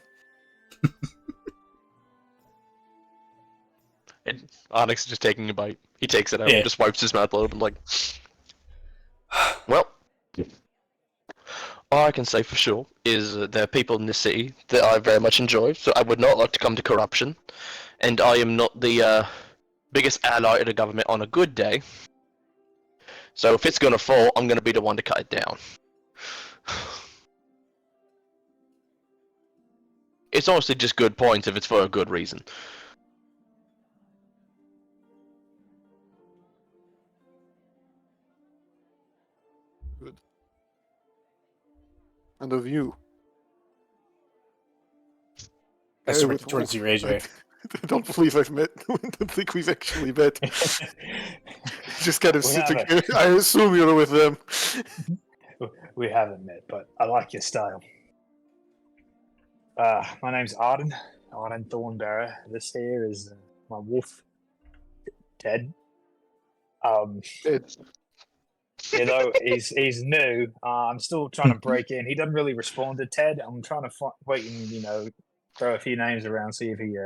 And Onyx is just taking a bite. He takes it out Yeah. and just wipes his mouth open like, well, all I can say for sure is there are people in this city that I very much enjoy, so I would not like to come to corruption, and I am not the biggest ally of the government on a good day. So if it's gonna fall, I'm gonna be the one to cut it down. It's honestly just good points if it's for a good reason. Good. And of you? That's Hey, right, with towards Wolf. you, Rage. I don't believe I've met. I don't think we've actually met. Just kind of We sitting haven't. here. I assume you're with them. We haven't met, but I like your style. My name's Arden Thornbearer. This here is my wolf, Ted. It's You know, he's new. I'm still trying to break in. He doesn't really respond to Ted. I'm trying to wait and throw a few names around, see if he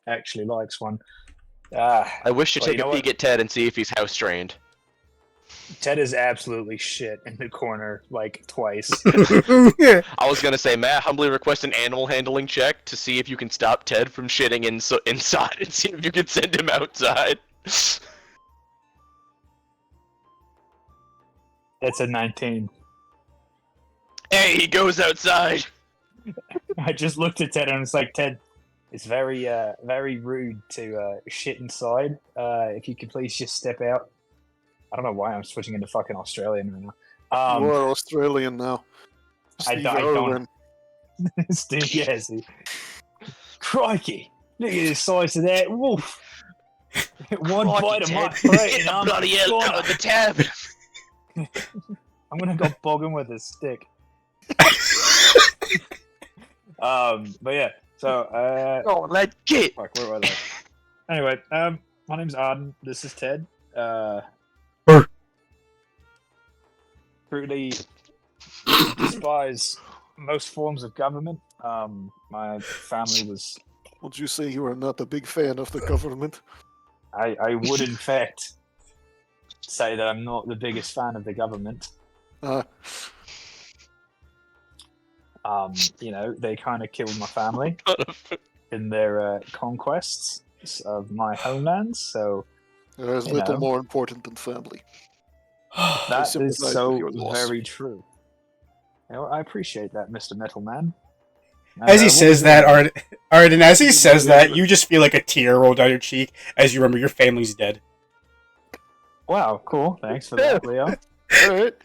actually likes one. I wish to Well, take you know a peek at Ted and see if he's house trained. Ted is absolutely shit in the corner like twice. Yeah. I was gonna say, may I humbly request an animal handling check to see if you can stop Ted from shitting inside and see if you can send him outside. That's a 19. Hey, he goes outside. I just looked at Ted and it's like, Ted, it's very rude to shit inside. If you could please just step out. I don't know why I'm switching into fucking Australian right now. you are Australian now. I Steve don't- Irwin. Steve, yes. Crikey! Look at the size of that wolf. One Crikey, bite of my Ted. throat Get and the I'm bloody hell out gone. of the tavern. I'm gonna go bog him with a stick. But yeah. So Oh, let's get. fuck, where was I? Anyway, my name's Arden. This is Ted. Truly despise most forms of government. My family was. Would you say you are not a big fan of the government? I would in fact say that I'm not the biggest fan of the government. They kind of killed my family in their conquests of my homelands. So There is You little know. more important than family. that is sympathize with so your loss. very true. I appreciate that, Mr. Metalman. As he says that, Arden, as he says that, you just feel like a tear roll down your cheek as you remember your family's dead. Wow, cool. Thanks for that, Leo. Alright.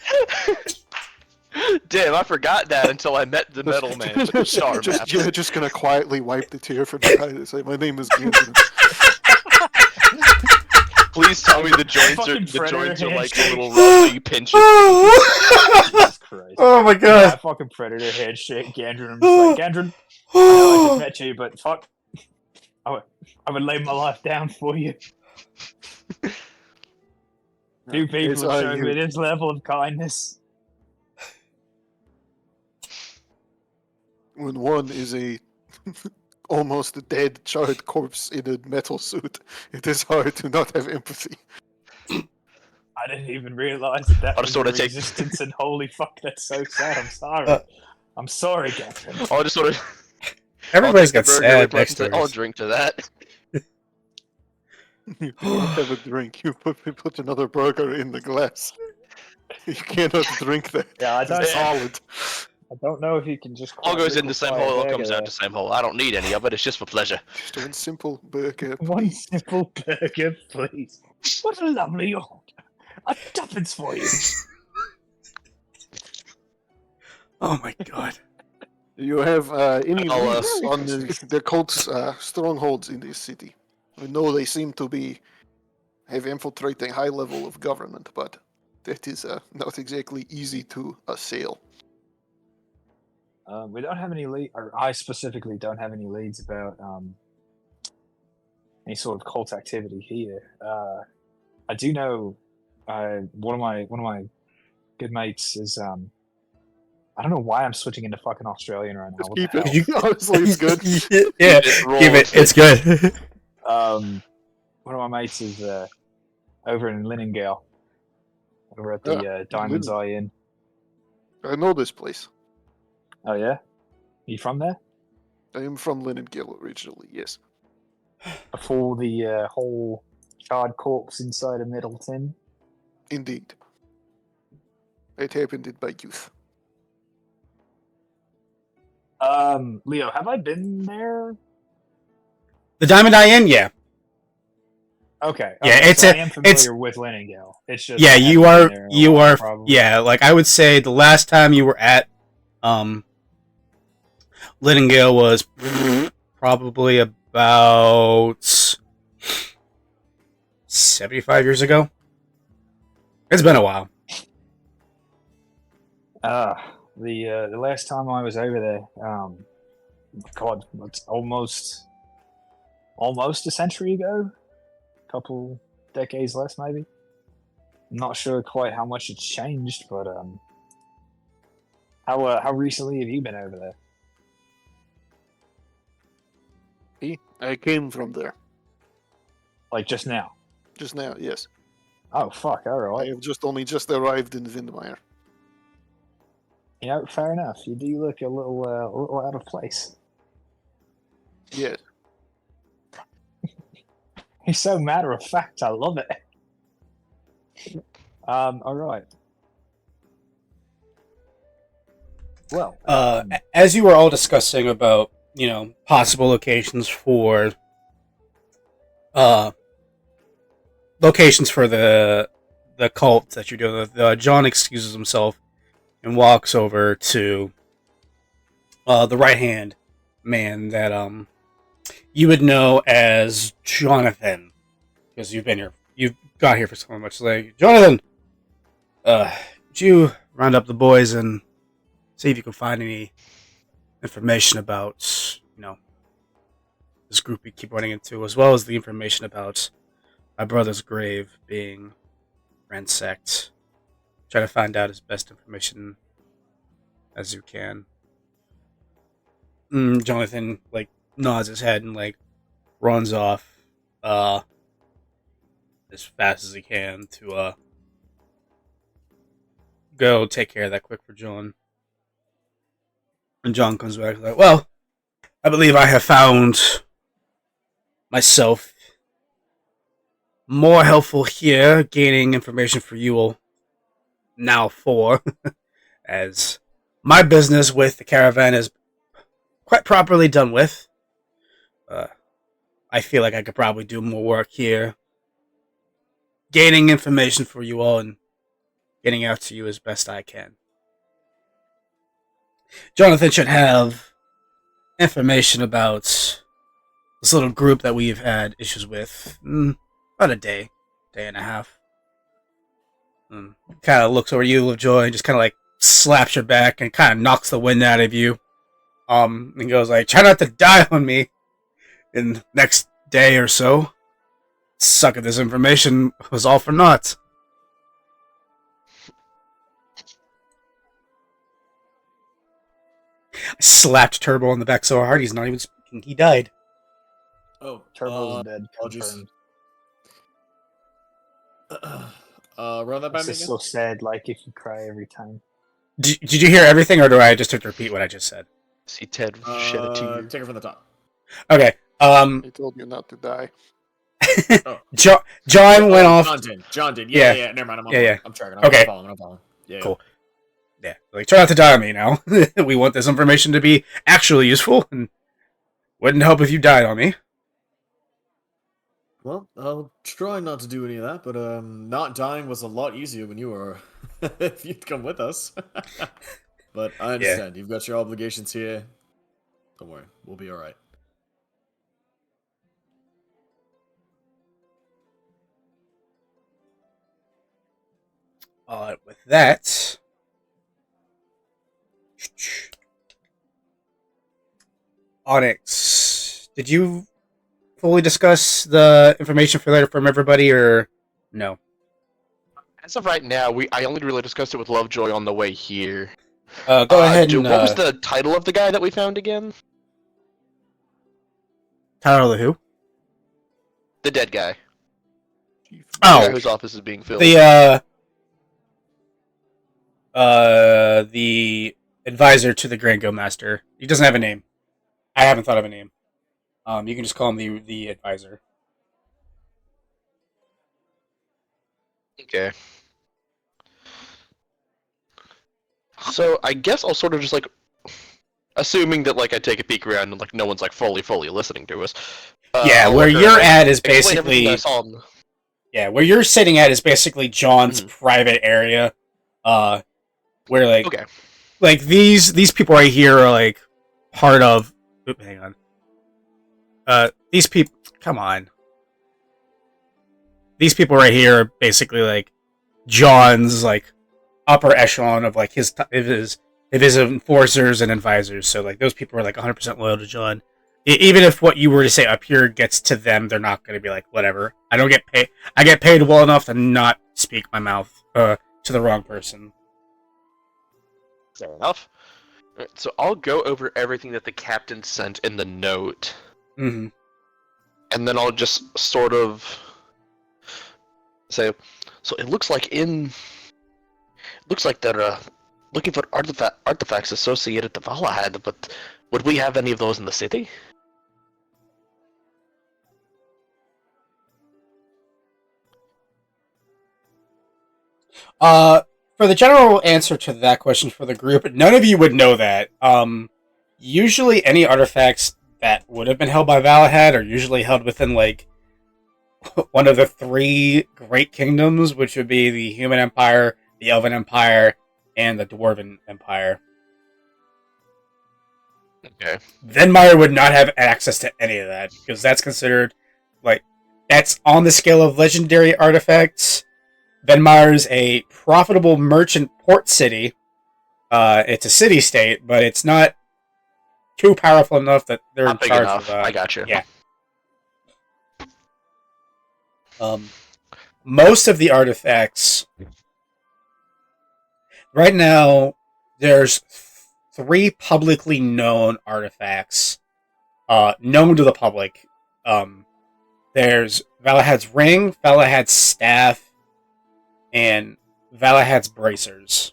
Damn, I forgot that until I met the metal man. Sorry, You're just gonna quietly wipe the tear from your eye and say, "My name is Gandalf." Please tell me the joints Fucking predator are like a handshake. little rough, so you pinch it. Jesus Christ. Oh my Yeah, god. fucking predator handshake, Gandrin. I'm just like, Gandrin, I know I just met you, but fuck, I would lay my life down for you. Few people It's have all shown you. me this level of kindness. When one is a almost dead charred corpse in a metal suit, it is hard to not have empathy. I didn't even realize that I'll was just sorta your take- existence, and holy fuck, that's so sad. I'm sorry. I'm sorry, Gandrin. I'll just sort of. Everybody's I'll got take the burger, sad rip it up and say, I'll backstories. drink to that. You don't have a drink. You put another burger in the glass. You cannot drink that. Yeah, I It's don't. solid. I don't know if you can just. All goes in the same hole, all comes out there. the same hole. I don't need any of it, it's just for pleasure. Just one simple burger. One simple burger, please. What a lovely order. A tuppence for you. Oh my god. Do you have any I'll, leads on the cult's strongholds in this city? I know they seem to have infiltrating high level of government, but that is not exactly easy to assail. We don't have any lead, or I specifically don't have any leads about any sort of cult activity here. I do know one of my good mates is I don't know why I'm switching into fucking Australian right now. Just What keep the hell? it. Honestly, it's good. Yeah, give it. It's good. One of my mates is over in Linningale, over at the Diamond's Eye Inn. I know this place. Oh yeah, you from there? I am from Linningale originally, yes. Before the whole charred corpse inside of Middleton. Indeed. It happened in my youth. Leo, have I been there? The Diamond Eye Inn, yeah. Okay. Yeah, okay, it's so a- I am familiar it's- with Linningale. It's just Yeah, I you haven't are. been there in a You while, are. probably. Yeah, like I would say, the last time you were at Linningale was probably about 75 years ago. It's been a while. The last time I was over there, God, it's almost a century ago, a couple decades less maybe. I'm not sure quite how much it's changed, but how recently have you been over there? I came from there. Like just now? Just now, yes. Oh fuck! All I right. have only just arrived in Vindmeyer. You know, fair enough. You do look a little out of place. Yes. He's so matter of fact. I love it. All right. Well, As you were all discussing about, possible locations for the cult that you're doing with, John excuses himself and walks over to the right hand man that you would know as Jonathan, because you've got here for so much. Like, Jonathan, would you round up the boys and see if you can find any information about, this group we keep running into, as well as the information about my brother's grave being ransacked. Try to find out as best information as you can. Jonathan, nods his head and, runs off, as fast as he can to, go take care of that quick for John. And John comes back like, well, I believe I have found myself more helpful here, gaining information for you all now as my business with the caravan is quite properly done with. I feel like I could probably do more work here, gaining information for you all and getting out to you as best I can. Jonathan should have information about this little group that we've had issues with about a day and a half. Kind of looks over you, Lovejoy, and just kind of slaps your back and kind of knocks the wind out of you. And goes try not to die on me in the next day or so. Suck if this information was all for naught. I slapped Turbo on the back so hard he's not even speaking. He died. Oh, Turbo's dead. apologies. Confirmed. Run that by This me is again. so sad. Like if you cry every time. Did you hear everything, or do I just have to repeat what I just said? See Ted shed a tear. Take it from the top. Okay. I told you not to die. John went off. John did. Yeah. Yeah. Never mind. Yeah. I'm tracking. Okay. I'm following. Yeah. Cool. Yeah, like, try not to die on me now. We want this information to be actually useful, and wouldn't help if you died on me. Well, I'll try not to do any of that, but not dying was a lot easier when you were if you'd come with us. But I understand. You've got your obligations here. Don't worry, we'll be all right. With that, Onyx, did you fully discuss the information for later from everybody, or no? As of right now, I only really discussed it with Lovejoy on the way here. Go ahead and what was the title of the guy that we found again? title of who? The dead guy. The Oh, guy whose office is being filled. The advisor to the Grand Go Master. He doesn't have a name. I haven't thought of a name. You can just call him the advisor. Okay. So I guess I'll sort of just like, assuming that like I take a peek around and like no one's like fully listening to us. Yeah, I'll where look you're around, at is explain everything basically that I saw on the- yeah, where you're sitting at is basically John's private area. Where like Okay. like these people right here are like part of. Hang on. These people. Come on. These people right here are basically like John's like upper echelon of like his enforcers and advisors. So like those people are like 100% loyal to John. Even if what you were to say up here gets to them, they're not going to be like whatever. I don't get paid. I get paid well enough to not speak my mouth to the wrong person. Fair enough. Alright, so I'll go over everything that the captain sent in the note, Mm-hmm. and then I'll just sort of say, so it looks like they're looking for artifacts associated to Valahad, but would we have any of those in the city? For the general answer to that question for the group, none of you would know that. Usually any artifacts that would have been held by Valahad are usually held within, like, one of the three great kingdoms, which would be the Human Empire, the Elven Empire, and the Dwarven Empire. Okay. Venmire would not have access to any of that, because that's considered, like, that's on the scale of legendary artifacts. Venmire is a profitable merchant port city. It's a city-state, but it's not too powerful enough that they're Not in big charge enough. of... I got you. Yeah. Most of the artifacts... Right now, there's 3 publicly known artifacts known to the public. There's Valahad's Ring, Valahad's Staff, and Valahad's Bracers.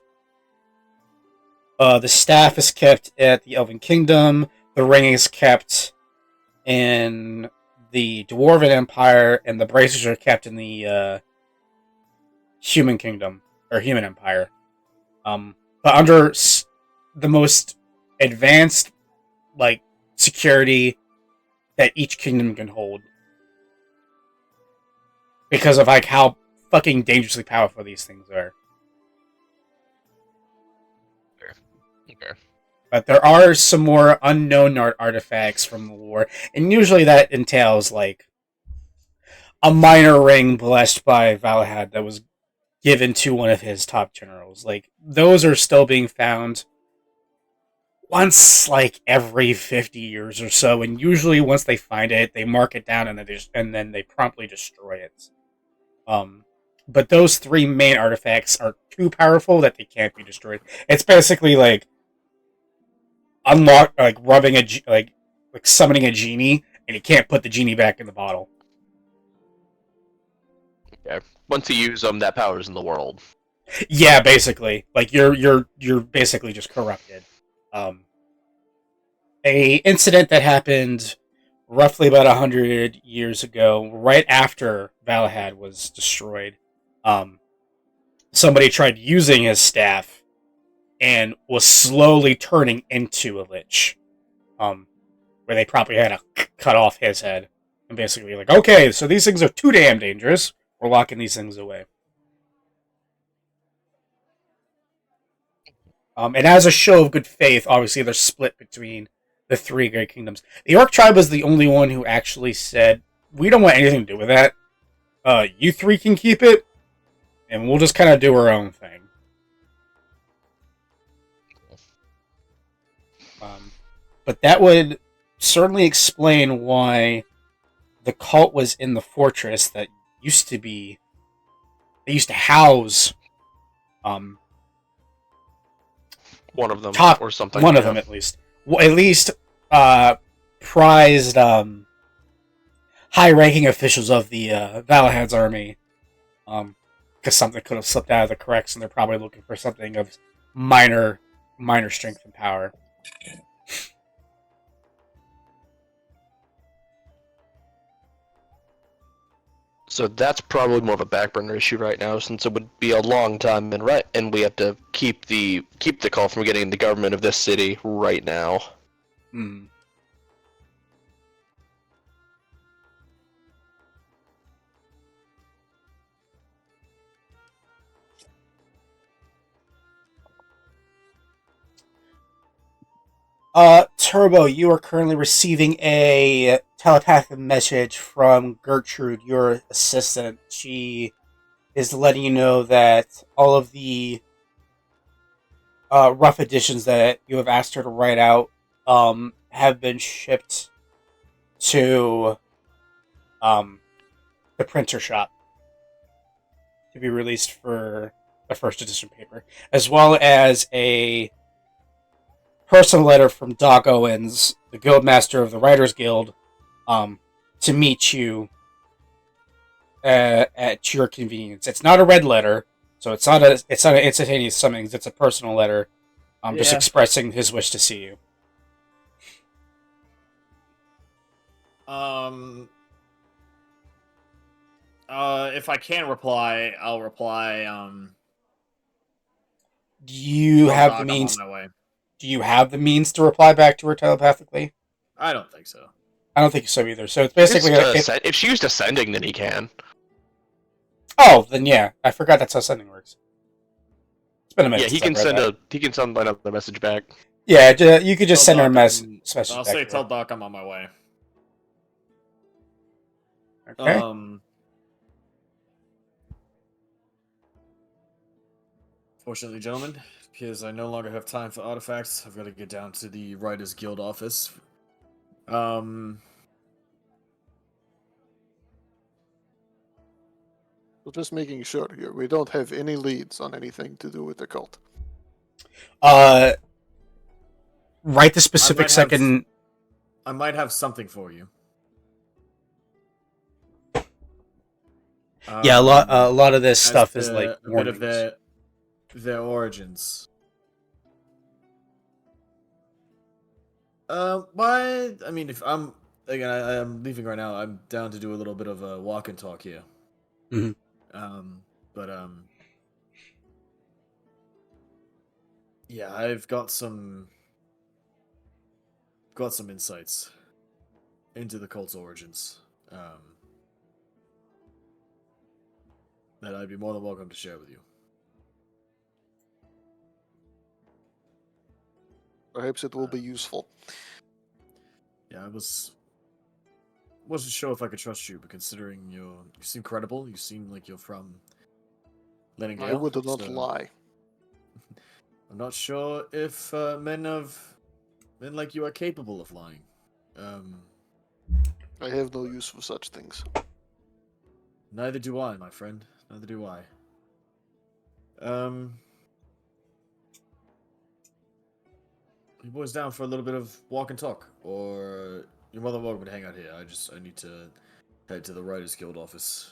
The staff is kept at the Elven Kingdom. The ring is kept in the Dwarven Empire, and the bracers are kept in the Human Kingdom or Human Empire. But under the most advanced, like, security that each kingdom can hold, because of like how fucking dangerously powerful these things are. Okay. But there are some more unknown artifacts from the war, and usually that entails like a minor ring blessed by Valahad that was given to one of his top generals. Like, those are still being found once, like, every 50 years or so, and usually once they find it, they mark it down and then they promptly destroy it. But those 3 main artifacts are too powerful that they can't be destroyed. It's basically like rubbing like summoning a genie, and you can't put the genie back in the bottle. Okay. Once you use them, that power's in the world. Yeah, basically, like you're basically just corrupted. A incident that happened roughly about 100 years ago, right after Valahad was destroyed. Somebody tried using his staff and was slowly turning into a lich. Where they probably had to cut off his head and basically like, okay, so these things are too damn dangerous. We're locking these things away. And as a show of good faith, obviously they're split between the three great kingdoms. The Orc tribe was the only one who actually said, we don't want anything to do with that. You three can keep it, and we'll just kind of do our own thing. But that would certainly explain why the cult was in the fortress that used to be... They used to house... one of them, or something. One of them, at least. Well, at least prized high-ranking officials of the Valahads army. Because something could have slipped out of the corrects, and they're probably looking for something of minor strength and power. So that's probably more of a back burner issue right now, since it would be a long time, and we have to keep the call from getting the government of this city right now. Hmm. Turbo, you are currently receiving a telepathic message from Gertrude, your assistant. She is letting you know that all of the rough editions that you have asked her to write out have been shipped to the printer shop to be released for the first edition paper, as well as a personal letter from Doc Owens, the Guildmaster of the Writers Guild, to meet you at your convenience. It's not a red letter, so it's not an instantaneous summons. It's a personal letter, just expressing his wish to see you. If I can reply, I'll reply. Do you have Doc, the means? I'm on my way. Do you have the means to reply back to her telepathically? I don't think so. I don't think so either. So it's basically if she used ascending, then he can. Oh, then yeah. I forgot that's how sending works. It's been a minute. Yeah, he can send another message back. Yeah, you could just send her a message. I'll say tell Doc I'm on my way. Okay. Fortunately, gentlemen, because I no longer have time for artifacts, I've got to get down to the Writers Guild office. So just making sure here, we don't have any leads on anything to do with the cult. Right the specific second. I might have something for you. Yeah, a lot of this stuff is like a bit of warnings. their origins. Why? I mean, if I'm again, I'm leaving right now. I'm down to do a little bit of a walk and talk here. Mhm. Yeah, I've got some insights into the cult's origins. That I'd be more than welcome to share with you. Perhaps it will be useful. Yeah, wasn't sure if I could trust you, but considering you seem credible, you seem like you're from Lenningdale. I would not lie. I'm not sure if men like you are capable of lying. I have no use for such things. Neither do I, my friend. Neither do I. You boys down for a little bit of walk and talk, or you're more than welcome to hang out here. I need to head to the Writers Guild office.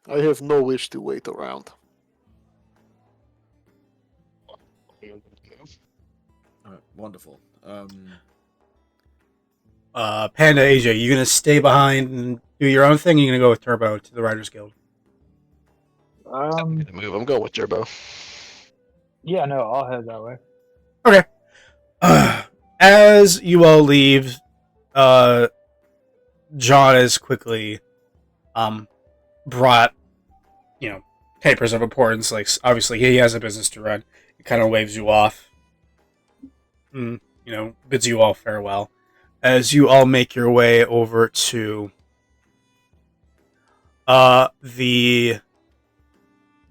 I have no wish to wait around. Alright, wonderful. Panda AJ, you gonna stay behind and do your own thing? Or you gonna go with Turbo to the Writers Guild? I'm going with Turbo. Yeah, no, I'll head that way. Okay. As you all leave, John is quickly brought, papers of importance. Like, obviously, he has a business to run. He kind of waves you off, and, bids you all farewell. As you all make your way over to the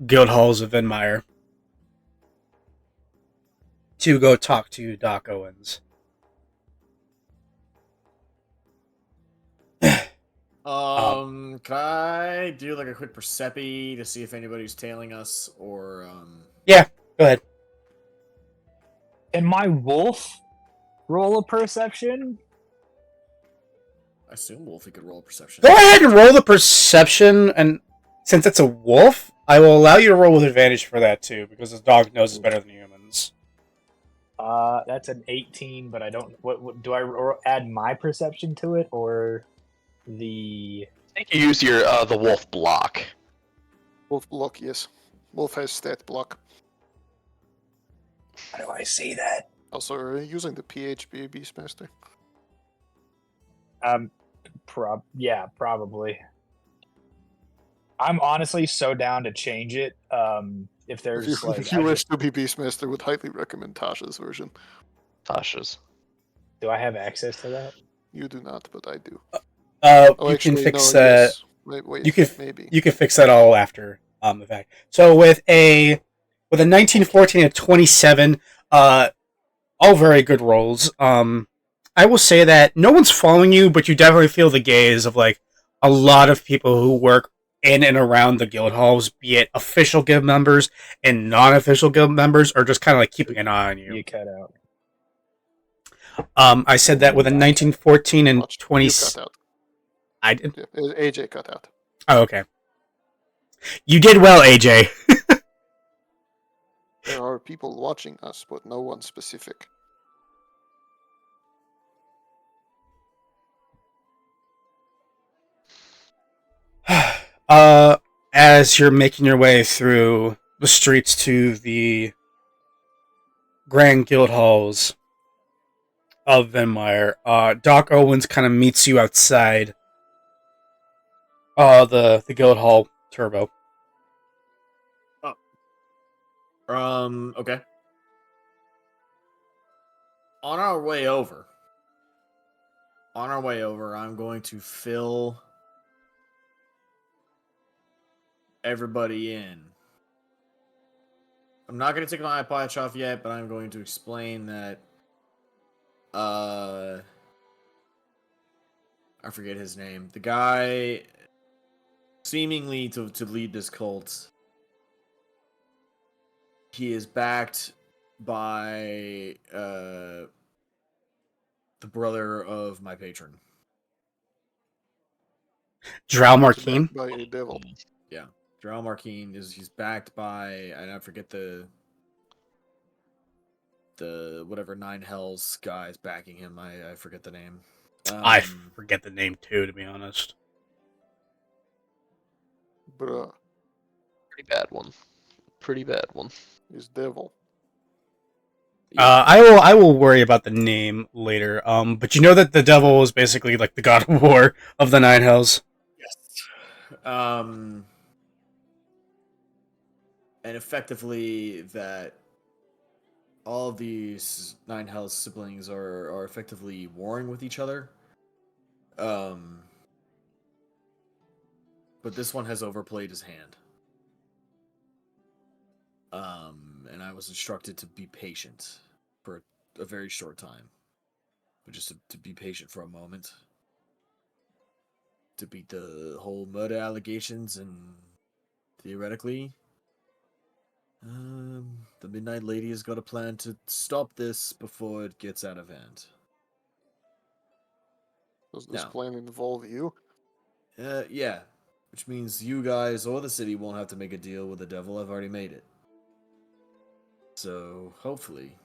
guild halls of Venmire to go talk to Doc Owens. Can I do like a quick percepi to see if anybody's tailing us, or Yeah, go ahead. And my wolf roll a perception? I assume Wolfie could roll perception. Go ahead and roll the perception, and since it's a wolf, I will allow you to roll with advantage for that too, because the dog knows it's better than humans. That's an 18, but I don't. What do I add my perception to it, or the? I think you use your the wolf block. Wolf block, yes. Wolf has stat block. How do I see that? Also, are you using the PHB Beastmaster? Yeah, probably. I'm honestly so down to change it. If there's If you wish to be Beastmaster, would highly recommend Tasha's version. Tasha's. Do I have access to that? You do not, but I do. You can fix no, that. yes. Wait, You can maybe. You can fix that all after the fact. So with a 19, 14, and 27, all very good rolls. I will say that no one's following you, but you definitely feel the gaze of like a lot of people who work in and around the guild halls, be it official guild members and non-official guild members, are just kind of like keeping an eye on you. You cut out. I said that with a 19, 14, and 20. You cut out. I did. Yeah, AJ cut out. Oh, okay. You did well, AJ. There are people watching us, but no one specific. As you're making your way through the streets to the Grand Guild Halls of Venmire, Doc Owens kind of meets you outside the Guild Hall Turbo. Okay. On our way over, I'm going to fill everybody in. I'm not going to take my eye patch off yet, but I'm going to explain that I forget his name. The guy seemingly to lead this cult, he is backed by the brother of my patron. Drow Markeen? By a devil. Yeah. Drow Markeen he's backed by, and I forget the whatever Nine Hells guy is backing him. I forget the name. I forget the name too, to be honest. Bruh, Pretty bad one. he's devil. I will worry about the name later. But you know that the devil is basically like the god of war of the Nine Hells. Yes. And effectively that all of these Nine Hells siblings are effectively warring with each other. But this one has overplayed his hand. And I was instructed to be patient for a very short time. But just to be patient for a moment. To beat the whole murder allegations, and theoretically, the Midnight Lady has got a plan to stop this before it gets out of hand. Does this No. plan involve you? Yeah. Which means you guys or the city won't have to make a deal with the devil. I've already made it. So, hopefully,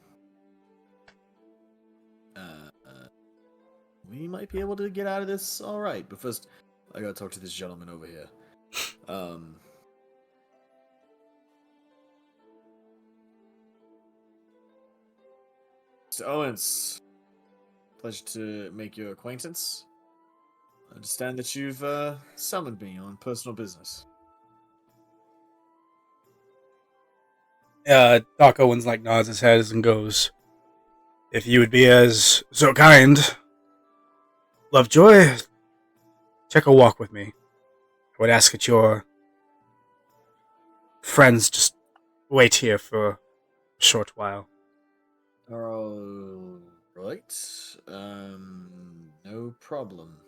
we might be able to get out of this alright. But first, I gotta talk to this gentleman over here. Mr. Owens, pleasure to make your acquaintance. I understand that you've summoned me on personal business. Doc Owens like nods his head and goes, "If you would be as so kind, Lovejoy, take a walk with me. I would ask that your friends just wait here for a short while." All right. No problem.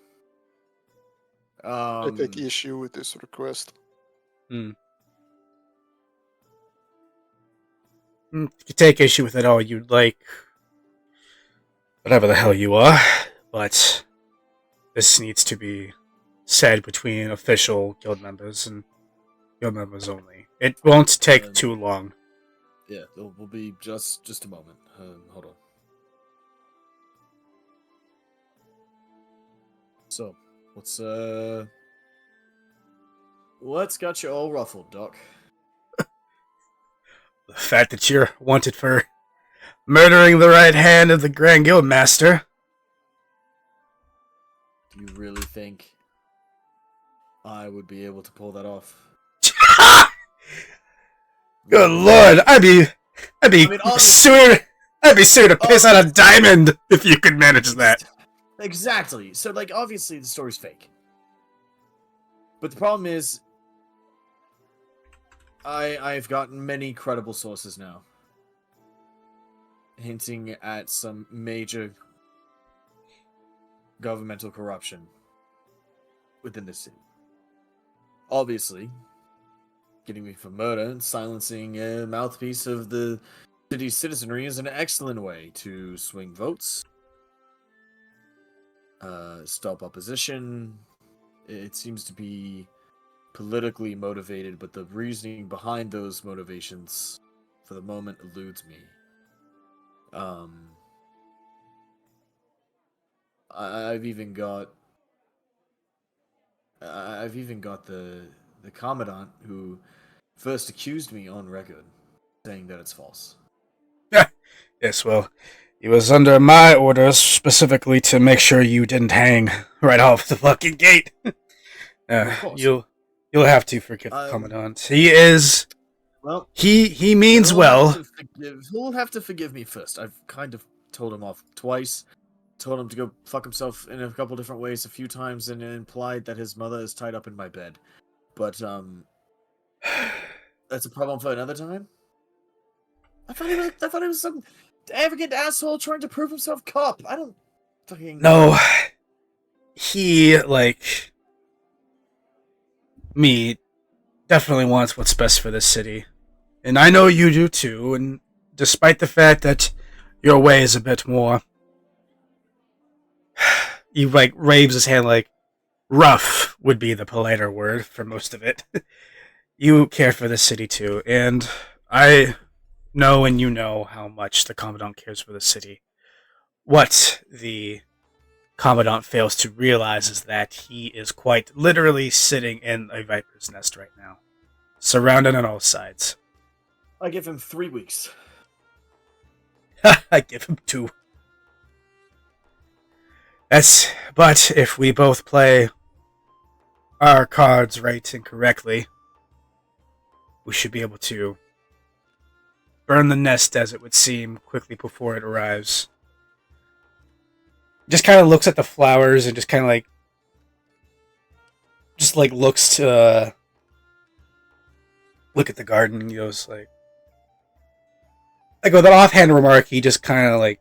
I take issue with this request. You can take issue with it all you'd like, whatever the hell you are, but this needs to be said between official guild members and guild members only. It won't take too long. Yeah, it will be just a moment. Hold on. So, what's got you all ruffled, Doc? The fact that you're wanted for murdering the right hand of the Grand Guild Master. Do you really think I would be able to pull that off? Good lord, I'd be suing to piss out a diamond if you could manage that. Exactly. So, obviously the story's fake. But the problem is, I've gotten many credible sources now, hinting at some major governmental corruption within the city. Obviously, getting me for murder and silencing a mouthpiece of the city's citizenry is an excellent way to swing votes, stop opposition. It seems to be politically motivated, but the reasoning behind those motivations, for the moment, eludes me. I've even got the Commandant who first accused me on record, saying that it's false. Yes, well, he was under my orders specifically to make sure you didn't hang right off the fucking gate. You'll have to forgive the Commandant. He is... Well, he means well. He'll have to forgive me first. I've kind of told him off twice. Told him to go fuck himself in a couple different ways a few times, and implied that his mother is tied up in my bed. But, that's a problem for another time. I thought he was some arrogant asshole trying to prove himself cop. I don't fucking... No. He, me, definitely wants what's best for this city. And I know you do too, and despite the fact that your way is a bit more... He, raves his hand rough would be the politer word for most of it. You care for the city too, and I know and you know how much the Commandant cares for the city. What the Commandant fails to realize is that he is quite literally sitting in a viper's nest right now, surrounded on all sides. I give him 3 weeks. I give him 2. But if we both play our cards right and correctly, we should be able to burn the nest, as it would seem, quickly before it arrives. Just kind of looks at the flowers and just kind of looks to look at the garden, and he goes with an offhand remark, he just kind of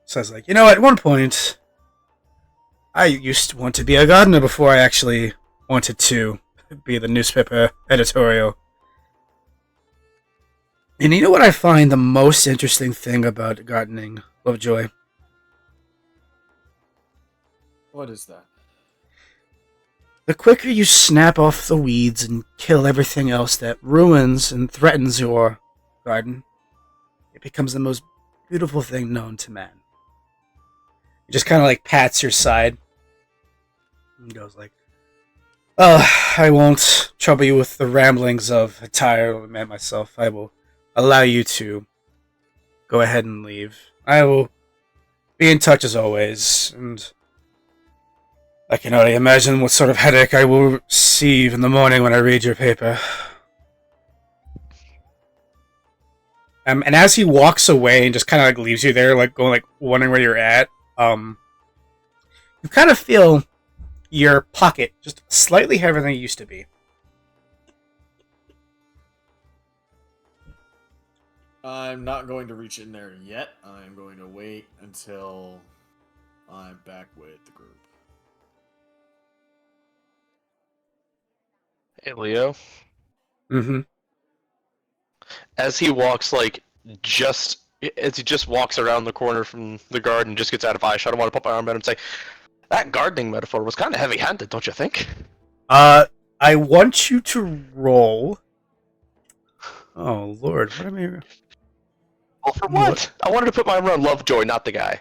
says at one point I used to want to be a gardener before I actually wanted to be the newspaper editorial. And you know what I find the most interesting thing about gardening, Lovejoy? What is that? The quicker you snap off the weeds and kill everything else that ruins and threatens your garden, it becomes the most beautiful thing known to man. He just kind of pats your side and goes "Well, I won't trouble you with the ramblings of a tired old man myself. I will allow you to go ahead and leave. I will be in touch as always, and I can only imagine what sort of headache I will receive in the morning when I read your paper. And as he walks away and just kind of like leaves you there, like going like wondering where you're at, you kind of feel your pocket just slightly heavier than it used to be. I'm not going to reach in there yet. I'm going to wait until I'm back with the group. Hey, Leo. Mm-hmm. As he walks, like, as he just walks around the corner from the garden, just gets out of eyeshot, I want to put my arm around him and say, that gardening metaphor was kind of heavy-handed, don't you think? I want you to roll. Oh Lord, what am I? Well, for what? I wanted to put my arm around Lovejoy, not the guy.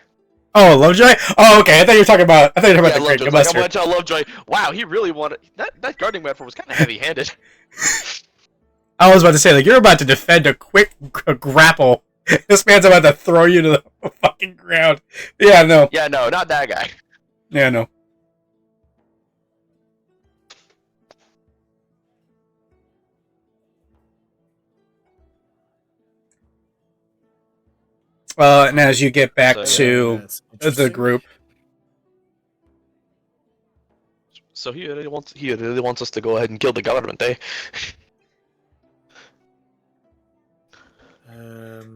Oh, Lovejoy. Oh, okay. I thought you were talking about. I thought you were talking about the Great Lovejoy's like, I Combustor. want to tell Lovejoy, wow, he really wanted... That gardening metaphor was kind of heavy-handed. I was about to say, like, you're about to defend a quick grapple. This man's about to throw you to the fucking ground. Yeah, no. Yeah, no, not that guy. Yeah, no. And as you get back to That's the interesting. group, So he really wants us to go ahead and kill the government, eh? I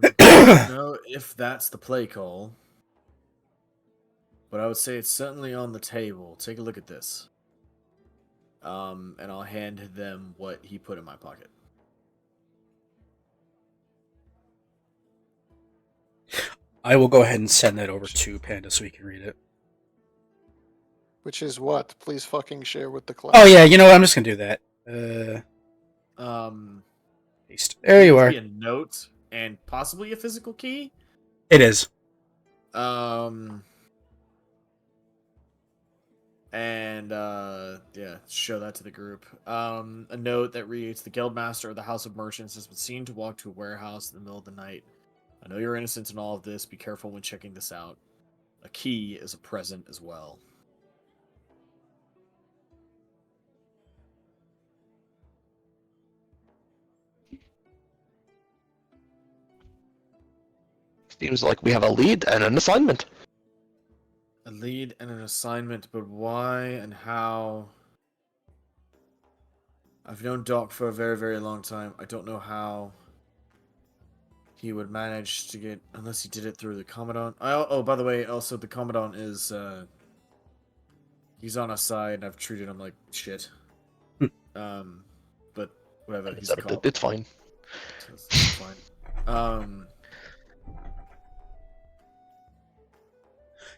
don't know if that's the play call, but I would say it's certainly on the table. Take a look at this. And I'll hand them what he put in my pocket. I will go ahead and send that over to Panda so he can read it. Which is what? Please fucking share with the class. Oh yeah, you know what? I'm just gonna do that. Paste. There you are. Be a note and possibly a physical key. It is. Yeah, show that to the group. A note that reads: the Guildmaster of the House of Merchants has been seen to walk to a warehouse in the middle of the night. I know you're innocent in all of this. Be careful when checking this out. A key is a present as well. Seems like we have a lead and an assignment. A lead and an assignment, but why and how? I've known Doc for a very, very long time. I don't know how he would manage to get, unless he did it through the Commandant. Oh, by the way, also the Commandant is, he's on our side, and I've treated him like shit. But whatever, he's a cop. It's fine. It's fine.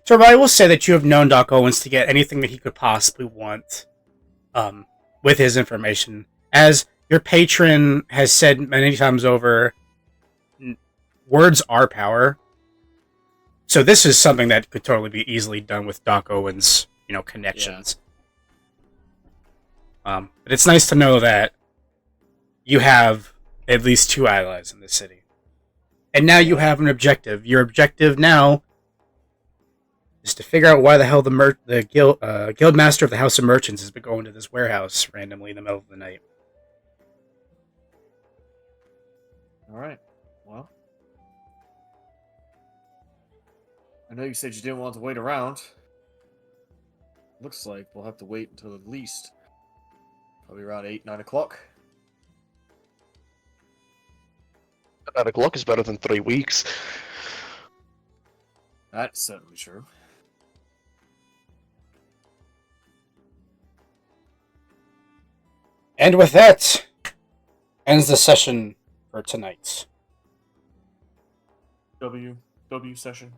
So I will say that you have known Doc Owens to get anything that he could possibly want with his information. As your patron has said many times over, words are power. So this is something that could totally be easily done with Doc Owens, connections. Yeah. But it's nice to know that you have at least 2 allies in this city. And now you have an objective. Your objective now is to figure out why the hell the Guildmaster of the House of Merchants has been going to this warehouse randomly in the middle of the night. Alright, well. I know you said you didn't want to wait around. Looks like we'll have to wait until at least probably around 8, 9 o'clock. 9 o'clock is better than 3 weeks. That's certainly true. And with that, ends the session for tonight. W session.